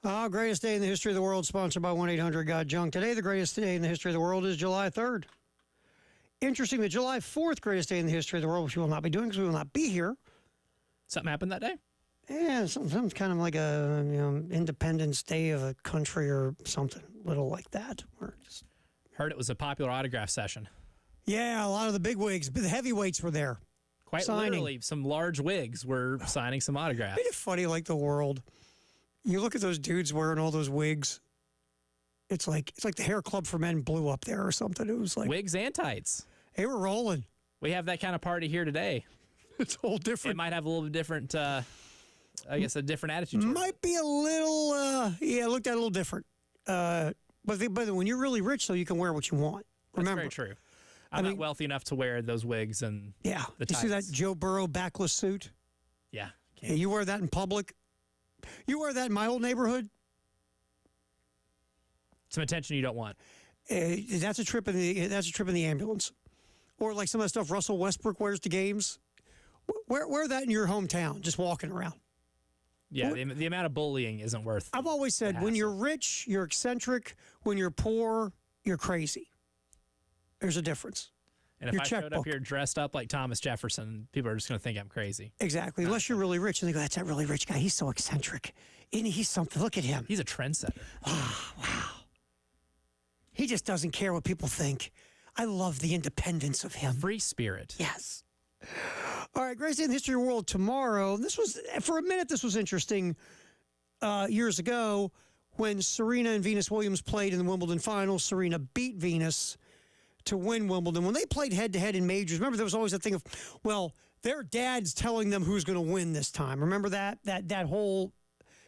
Greatest day in the history of the world, sponsored by 1-800-GOT-JUNK. Today, the greatest day in the history of the world is July 3rd. Interesting, the July 4th greatest day in the history of the world, which we will not be doing because we will not be here.
Something happened that day?
Yeah, something kind of like a Independence Day of a country or something, little like that.
Heard it was a popular autograph session.
Yeah, a lot of the big wigs, but the heavyweights were there.
Quite
signing.
literally, some large wigs were signing some autographs.
Isn't it funny, like the world? You look at those dudes wearing all those wigs. It's like the hair club for men blew up there or something. It was like
wigs and tights.
They were rolling.
We have that kind of party here today.
It's all different.
It might have a little bit different, I guess, a different attitude.
Might be a little, it looked at a little different. But when you're really rich, though, you can wear what you want. Remember,
that's very true. I'm not wealthy enough to wear those wigs and the tights.
You see that Joe Burrow backless suit?
Yeah.
Yeah, you wear that in public. You wear that in my old neighborhood.
Some attention you don't want.
That's a trip in the ambulance, or like some of the stuff Russell Westbrook wears to games. Wear that in your hometown, just walking around.
Yeah, the amount of bullying isn't worth.
I've always said when you're rich, you're eccentric. When you're poor, you're crazy. There's a difference.
And if I showed up here dressed up like Thomas Jefferson, people are just going to think I'm crazy.
Exactly. Unless you're really rich, and they go, "That's that really rich guy. He's so eccentric. Isn't he? He's something. Look at him.
He's a trendsetter."
Wow. He just doesn't care what people think. I love the independence of him.
Free spirit.
Yes. All right, greatest day in the history of the world tomorrow. For a minute, this was interesting years ago when Serena and Venus Williams played in the Wimbledon finals. Serena beat Venus to win Wimbledon. When they played head-to-head in majors, remember there was always that thing of, well, their dad's telling them who's going to win this time. Remember that whole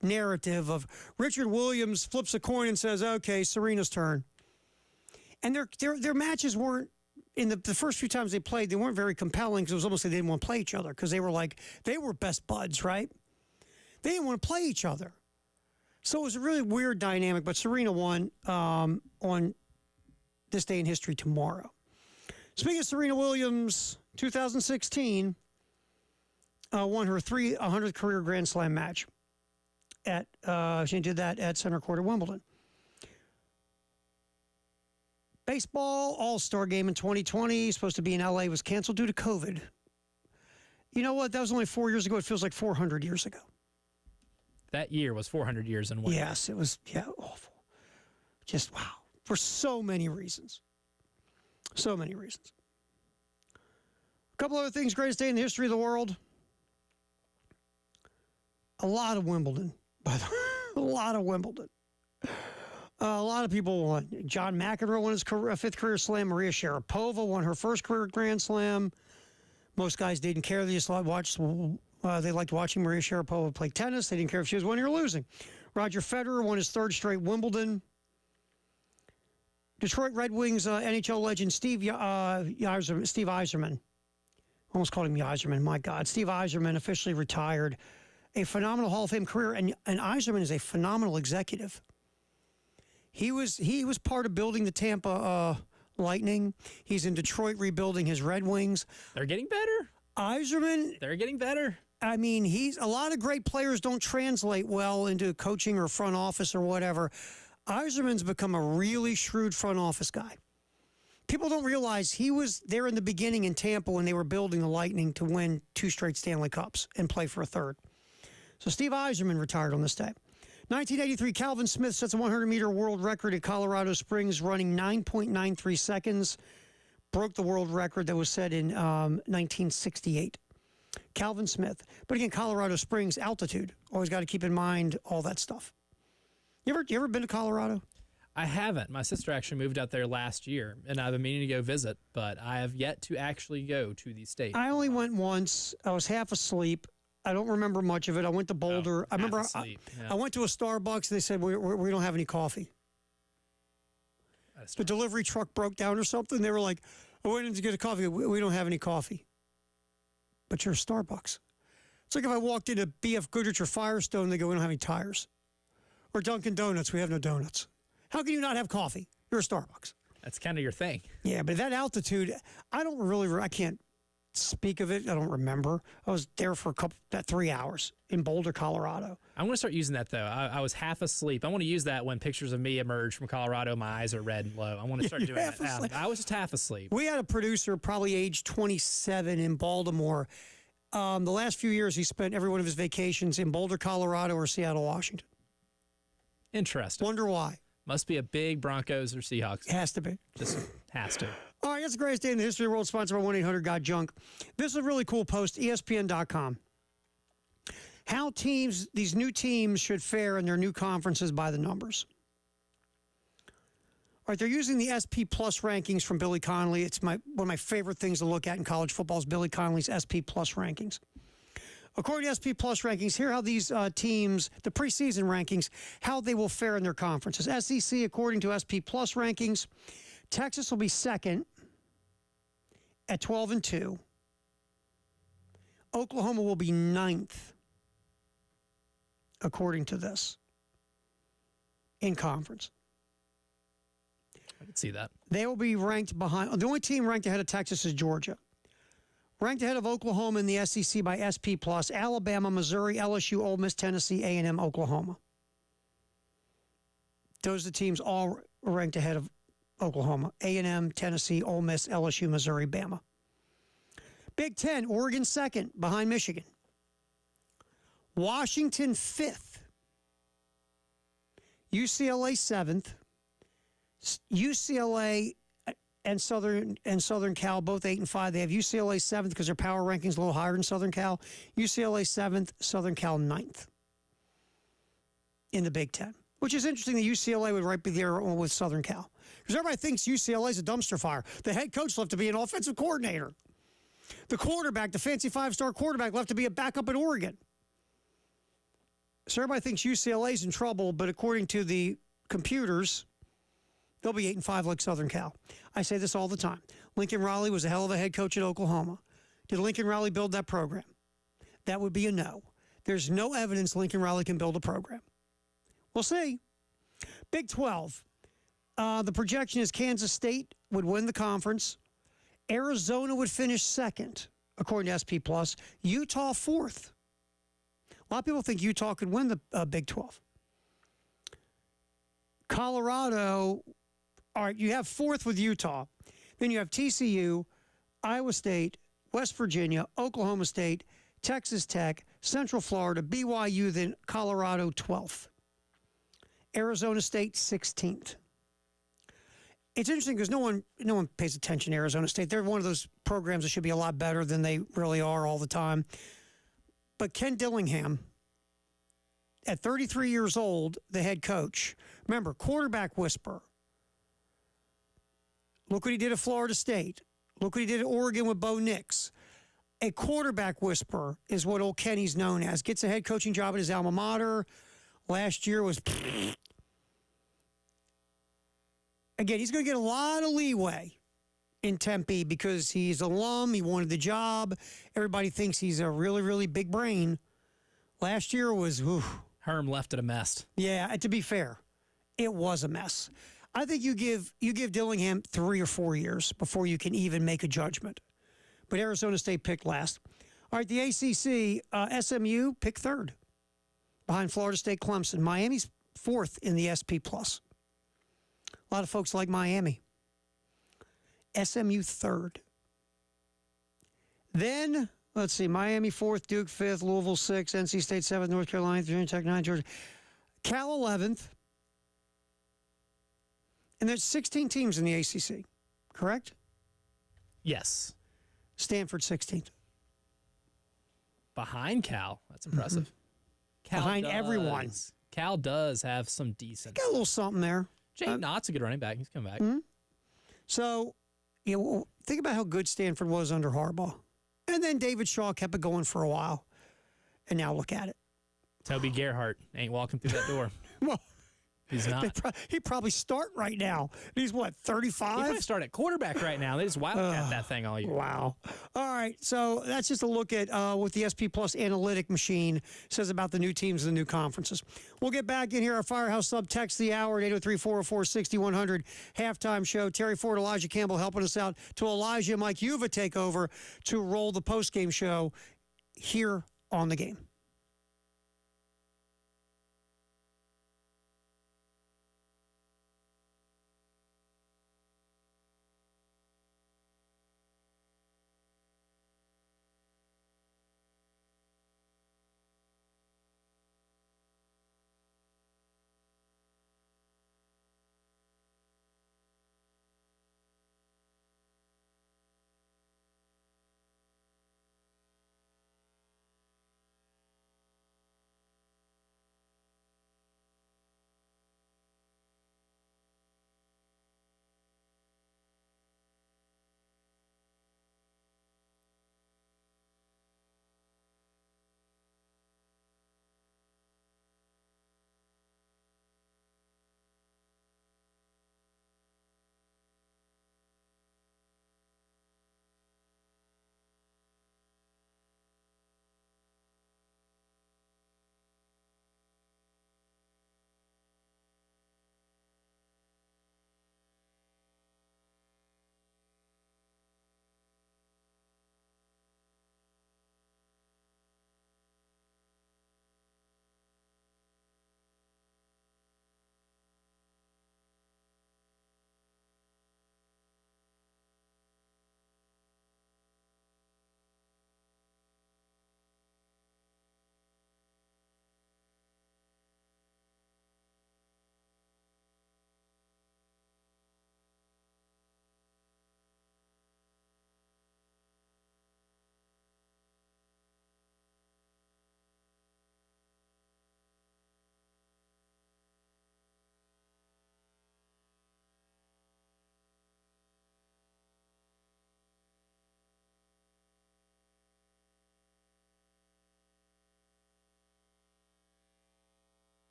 narrative of Richard Williams flips a coin and says, okay, Serena's turn. And their matches weren't, in the first few times they played, they weren't very compelling because it was almost like they didn't want to play each other because they were best buds, right? They didn't want to play each other. So it was a really weird dynamic, but Serena won on this day in history tomorrow. Speaking of Serena Williams, 2016 won her 300th career Grand Slam match. She did that at Center Court at Wimbledon. Baseball All-Star game in 2020, supposed to be in L.A., was canceled due to COVID. You know what? That was only 4 years ago. It feels like 400 years ago.
That year was 400 years in one.
Yes, it was, awful. Just, wow. For so many reasons. So many reasons. A couple other things. Greatest day in the history of the world. A lot of Wimbledon, by the way. A lot of Wimbledon. A lot of people won. John McEnroe won his fifth career slam. Maria Sharapova won her first career Grand Slam. Most guys didn't care. They just they liked watching Maria Sharapova play tennis. They didn't care if she was winning or losing. Roger Federer won his third straight Wimbledon. Detroit Red Wings NHL legend Steve Yzerman. Almost called him Yzerman. My God. Steve Yzerman officially retired. A phenomenal Hall of Fame career. And Yzerman is a phenomenal executive. He was part of building the Tampa Lightning. He's in Detroit rebuilding his Red Wings.
They're getting better.
Yzerman.
They're getting better.
I mean, a lot of great players don't translate well into coaching or front office or whatever. Yzerman's become a really shrewd front office guy. People don't realize he was there in the beginning in Tampa when they were building the Lightning to win 2 straight Stanley Cups and play for a third. So Steve Yzerman retired on this day. 1983, Calvin Smith sets a 100-meter world record at Colorado Springs, running 9.93 seconds. Broke the world record that was set in 1968. Calvin Smith. But again, Colorado Springs, altitude. Always got to keep in mind all that stuff. You ever been to Colorado?
I haven't. My sister actually moved out there last year, and I've been meaning to go visit, but I have yet to actually go to the state.
I only went once. I was half asleep. I don't remember much of it. I went to Boulder. I remember I went to a Starbucks, and they said, we don't have any coffee. The delivery truck broke down or something. They were like, I went in to get a coffee. We don't have any coffee. But you're a Starbucks. It's like if I walked into B.F. Goodrich or Firestone, they go, we don't have any tires. Or Dunkin' Donuts, we have no donuts. How can you not have coffee? You're a Starbucks.
That's kind of your thing.
Yeah, but that altitude, I can't. speak of it. I don't remember. I was there for about 3 hours in Boulder, Colorado.
I'm going to start using that, though. I was half asleep. I want to use that when pictures of me emerge from Colorado. My eyes are red and low. I want to start doing that. I was just half asleep.
We had a producer, probably age 27, in Baltimore. The last few years, he spent every one of his vacations in Boulder, Colorado, or Seattle, Washington.
Interesting.
Wonder why.
Must be a big Broncos or Seahawks.
Has to be.
Just has to.
All right, that's the greatest day in the history of the world, sponsored by 1-800-GOT-JUNK. This is a really cool post, ESPN.com. How these new teams should fare in their new conferences by the numbers. All right, they're using the SP Plus rankings from Billy Connolly. It's one of my favorite things to look at in college football is Billy Connolly's SP Plus rankings. According to SP Plus rankings, here are how these teams, the preseason rankings, how they will fare in their conferences. SEC, according to SP Plus rankings, Texas will be second at 12-2. Oklahoma will be ninth, according to this, in conference.
I could see that.
They will be ranked behind. The only team ranked ahead of Texas is Georgia. Ranked ahead of Oklahoma in the SEC by SP Plus, Alabama, Missouri, LSU, Ole Miss, Tennessee, A&M, Oklahoma. Those are the teams all ranked ahead of Oklahoma. A&M, Tennessee, Ole Miss, LSU, Missouri, Bama. Big Ten, Oregon second, behind Michigan. Washington fifth. UCLA seventh. UCLA and Southern Cal, both 8 and 5. They have UCLA 7th because their power ranking's a little higher than Southern Cal. UCLA 7th, Southern Cal 9th in the Big Ten, which is interesting that UCLA would right be there with Southern Cal. Because everybody thinks UCLA is a dumpster fire. The head coach left to be an offensive coordinator. The quarterback, the fancy 5-star quarterback, left to be a backup at Oregon. So everybody thinks UCLA is in trouble, but according to the computers, they'll be 8 and 5 like Southern Cal. I say this all the time. Lincoln Riley was a hell of a head coach at Oklahoma. Did Lincoln Riley build that program? That would be a no. There's no evidence Lincoln Riley can build a program. We'll see. Big 12. The projection is Kansas State would win the conference. Arizona would finish second, according to SP Plus. Utah fourth. A lot of people think Utah could win the Big 12. Colorado. All right, you have fourth with Utah. Then you have TCU, Iowa State, West Virginia, Oklahoma State, Texas Tech, Central Florida, BYU, then Colorado 12th. Arizona State 16th. It's interesting because no one pays attention to Arizona State. They're one of those programs that should be a lot better than they really are all the time. But Ken Dillingham, at 33 years old, the head coach, remember, quarterback whisperer. Look what he did at Florida State. Look what he did at Oregon with Bo Nix. A quarterback whisperer is what old Kenny's known as. Gets a head coaching job at his alma mater. Last year was... Again, he's going to get a lot of leeway in Tempe because he's alum. He wanted the job. Everybody thinks he's a really, really big brain. Last year was...
Herm left it a mess.
Yeah, to be fair, it was a mess. I think you give Dillingham 3 or 4 years before you can even make a judgment. But Arizona State picked last. All right, the ACC, SMU picked third behind Florida State, Clemson. Miami's fourth in the SP+. A lot of folks like Miami. SMU third. Then, let's see, Miami fourth, Duke fifth, Louisville sixth, NC State seventh, North Carolina, Virginia Tech ninth, Georgia. Cal 11th. And there's 16 teams in the ACC, correct?
Yes.
Stanford 16th.
Behind Cal. That's impressive. Cal
Behind everyone.
Cal does have some decent.
Got a little something there.
Jake Knott's a good running back. He's coming back.
So, think about how good Stanford was under Harbaugh. And then David Shaw kept it going for a while. And now look at it.
Toby Gerhart ain't walking through that door.
Well,
He's not.
He'd probably start right now. He's what,
He probably
35?
start at quarterback right now. They just wildcat that thing all year.
Wow. All right. So that's just a look at what the SP Plus analytic machine says about the new teams and the new conferences. We'll get back in here. Our Firehouse Sub text the hour at 803-404-6100 halftime show. Terry Ford, Elijah Campbell helping us out. To Elijah and Mike Yuva take over to roll the postgame show here on the game.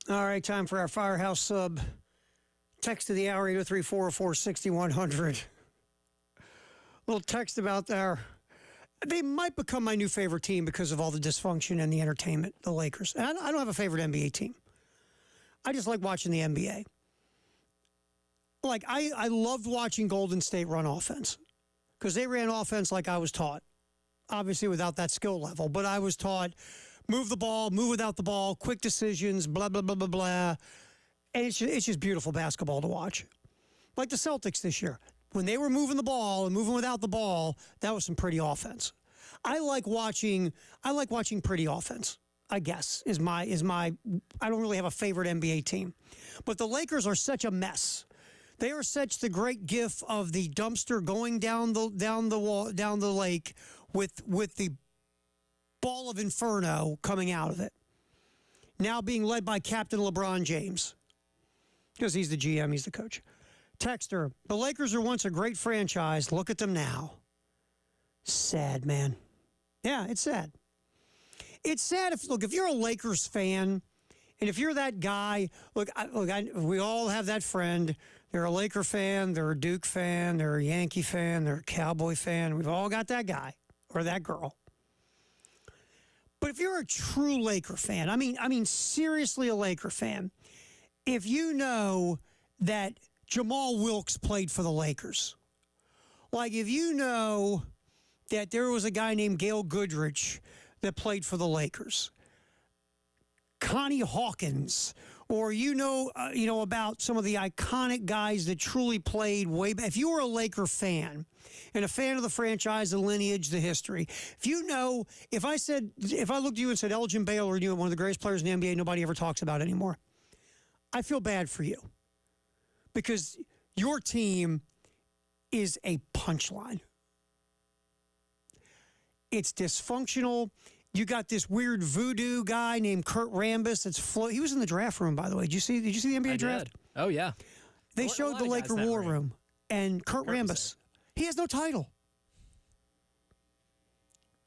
All right, time for our Firehouse sub. Text of the hour, 803-404-6100. Little text about they might become my new favorite team because of all the dysfunction and the entertainment, the Lakers. And I don't have a favorite NBA team. I just like watching the NBA. Like, I loved watching Golden State run offense because they ran offense like I was taught. Obviously without that skill level, but I was taught move the ball, move without the ball, quick decisions, blah, blah, blah, blah, blah. And it's just beautiful basketball to watch. Like the Celtics this year. When they were moving the ball and moving without the ball, that was some pretty offense. I like watching pretty offense, I guess, is my I don't really have a favorite NBA team. But the Lakers are such a mess. They are such the great gif of the dumpster going down the lake with the ball of inferno coming out of it. Now being led by Captain LeBron James. Because he's the GM, he's the coach. Texter, the Lakers are once a great franchise. Look at them now. Sad, man. Yeah, it's sad. It's sad if you're a Lakers fan, and if you're that guy, we all have that friend. They're a Laker fan, they're a Duke fan, they're a Yankee fan, they're a Cowboy fan. We've all got that guy or that girl. But if you're a true Laker fan, I mean seriously a Laker fan, if you know that Jamal Wilkes played for the Lakers, like if you know that there was a guy named Gail Goodrich that played for the Lakers, Connie Hawkins, or you know about some of the iconic guys that truly played way back. If you were a Laker fan and a fan of the franchise, the lineage, the history, if I looked at you and said Elgin Baylor, you were one of the greatest players in the NBA nobody ever talks about anymore, I feel bad for you because your team is a punchline. It's dysfunctional. You got this weird voodoo guy named Kurt Rambis. He was in the draft room, by the way. Did you see the NBA draft?
Did. Oh, yeah.
They showed the Laker War Room. And Kurt Rambis, he has no title.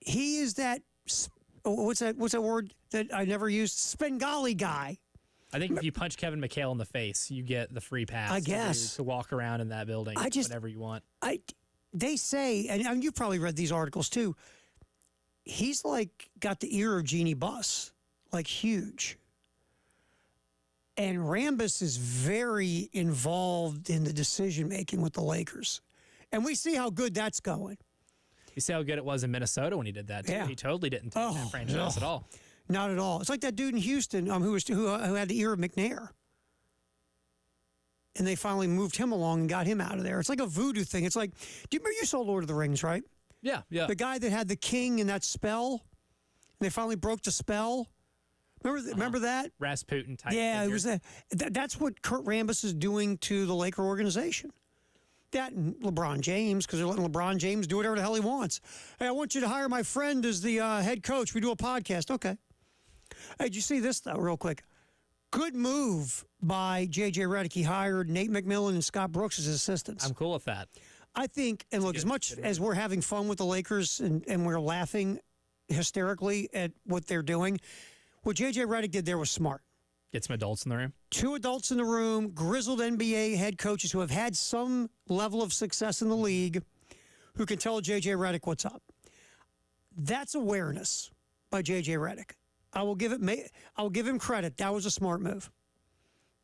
He is that, what's that word that I never used? Spengali guy.
I think if you punch Kevin McHale in the face, you get the free pass.
I guess.
To walk around in that building whenever you want.
They say, and you've probably read these articles too, he's like got the ear of Jeannie Buss, like huge. And Rambis is very involved in the decision making with the Lakers. And we see how good that's going.
You see how good it was in Minnesota when he did that, too. Yeah. He totally didn't take that franchise at all.
Not at all. It's like that dude in Houston who had the ear of McNair. And they finally moved him along and got him out of there. It's like a voodoo thing. It's like, do you remember you saw Lord of the Rings, right?
Yeah.
The guy that had the king and that spell, and they finally broke the spell. Remember that?
Rasputin type.
Yeah,
figure.
it was that's what Kurt Rambis is doing to the Laker organization. That and LeBron James, because they're letting LeBron James do whatever the hell he wants. Hey, I want you to hire my friend as the head coach. We do a podcast. Okay. Hey, did you see this, though, real quick? Good move by J.J. Redick. He hired Nate McMillan and Scott Brooks as his assistants.
I'm cool with that.
I think, and look, as much as we're having fun with the Lakers and we're laughing hysterically at what they're doing, what J.J. Redick did there was smart.
Get some adults in the room.
2 adults in the room, grizzled NBA head coaches who have had some level of success in the league who can tell J.J. Redick what's up. That's awareness by J.J. Redick. I will give him credit. That was a smart move.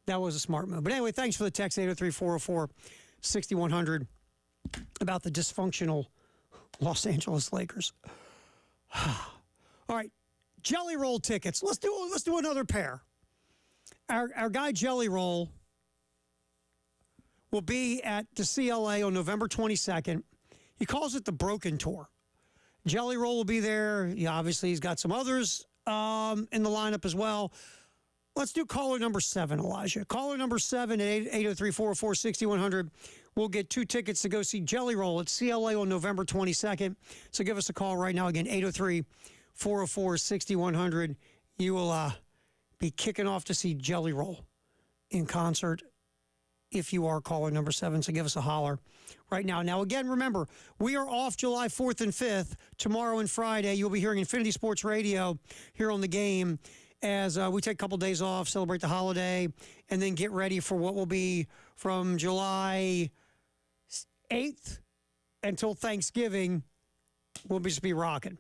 But anyway, thanks for the text, 803-404-6100, about the dysfunctional Los Angeles Lakers. All right, Jelly Roll tickets. Let's do another pair. Our guy Jelly Roll will be at the CLA on November 22nd. He calls it the Broken Tour. Jelly Roll will be there. Obviously, he's got some others in the lineup as well. Let's do caller number 7, Elijah. Caller number 7 at 803-404-6100. We'll get 2 tickets to go see Jelly Roll at CLA on November 22nd. So give us a call right now. Again, 803-404-6100. You will be kicking off to see Jelly Roll in concert if you are caller number 7. So give us a holler right now. Now, again, remember, we are off July 4th and 5th. Tomorrow and Friday, you'll be hearing Infinity Sports Radio here on The Game. as we take a couple days off, celebrate the holiday, and then get ready for what will be from July 8th until Thanksgiving. We'll just be rocking.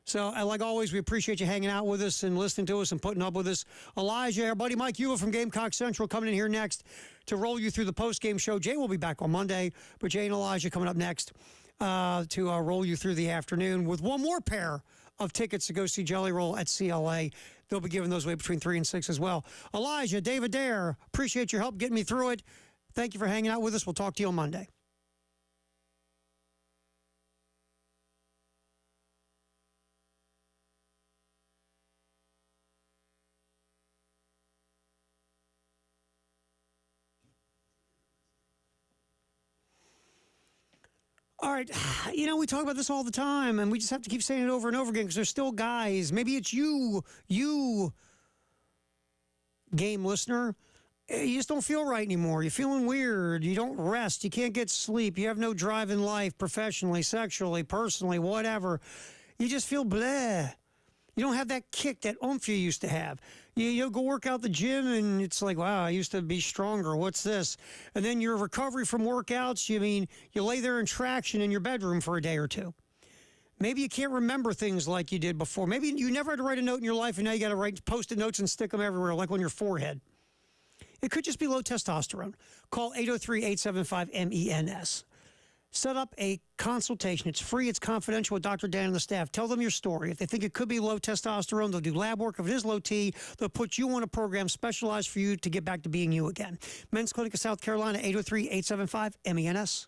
So, like always, we appreciate you hanging out with us and listening to us and putting up with us. Elijah, our buddy Mike Eula from Gamecock Central coming in here next to roll you through the post-game show. Jay will be back on Monday, but Jay and Elijah coming up next to roll you through the afternoon with one more pair of tickets to go see Jelly Roll at CLA. They'll be giving those away between 3 and 6 as well. Elijah, David Dare, appreciate your help getting me through it. Thank you for hanging out with us. We'll talk to you on Monday. All right, we talk about this all the time, and we just have to keep saying it over and over again because there's still guys. Maybe it's you, game listener. You just don't feel right anymore. You're feeling weird. You don't rest. You can't get sleep. You have no drive in life, professionally, sexually, personally, whatever. You just feel bleh. You don't have that kick, that oomph you used to have. You go work out the gym, and it's like, wow, I used to be stronger. What's this? And then your recovery from workouts, you lay there in traction in your bedroom for a day or two. Maybe you can't remember things like you did before. Maybe you never had to write a note in your life, and now you got to write Post-it notes and stick them everywhere, like on your forehead. It could just be low testosterone. Call 803-875-MENS. Set up a consultation. It's free. It's confidential with Dr. Dan and the staff. Tell them your story. If they think it could be low testosterone, they'll do lab work. If it is low T, they'll put you on a program specialized for you to get back to being you again. Men's Clinic of South Carolina, 803-875-MENS.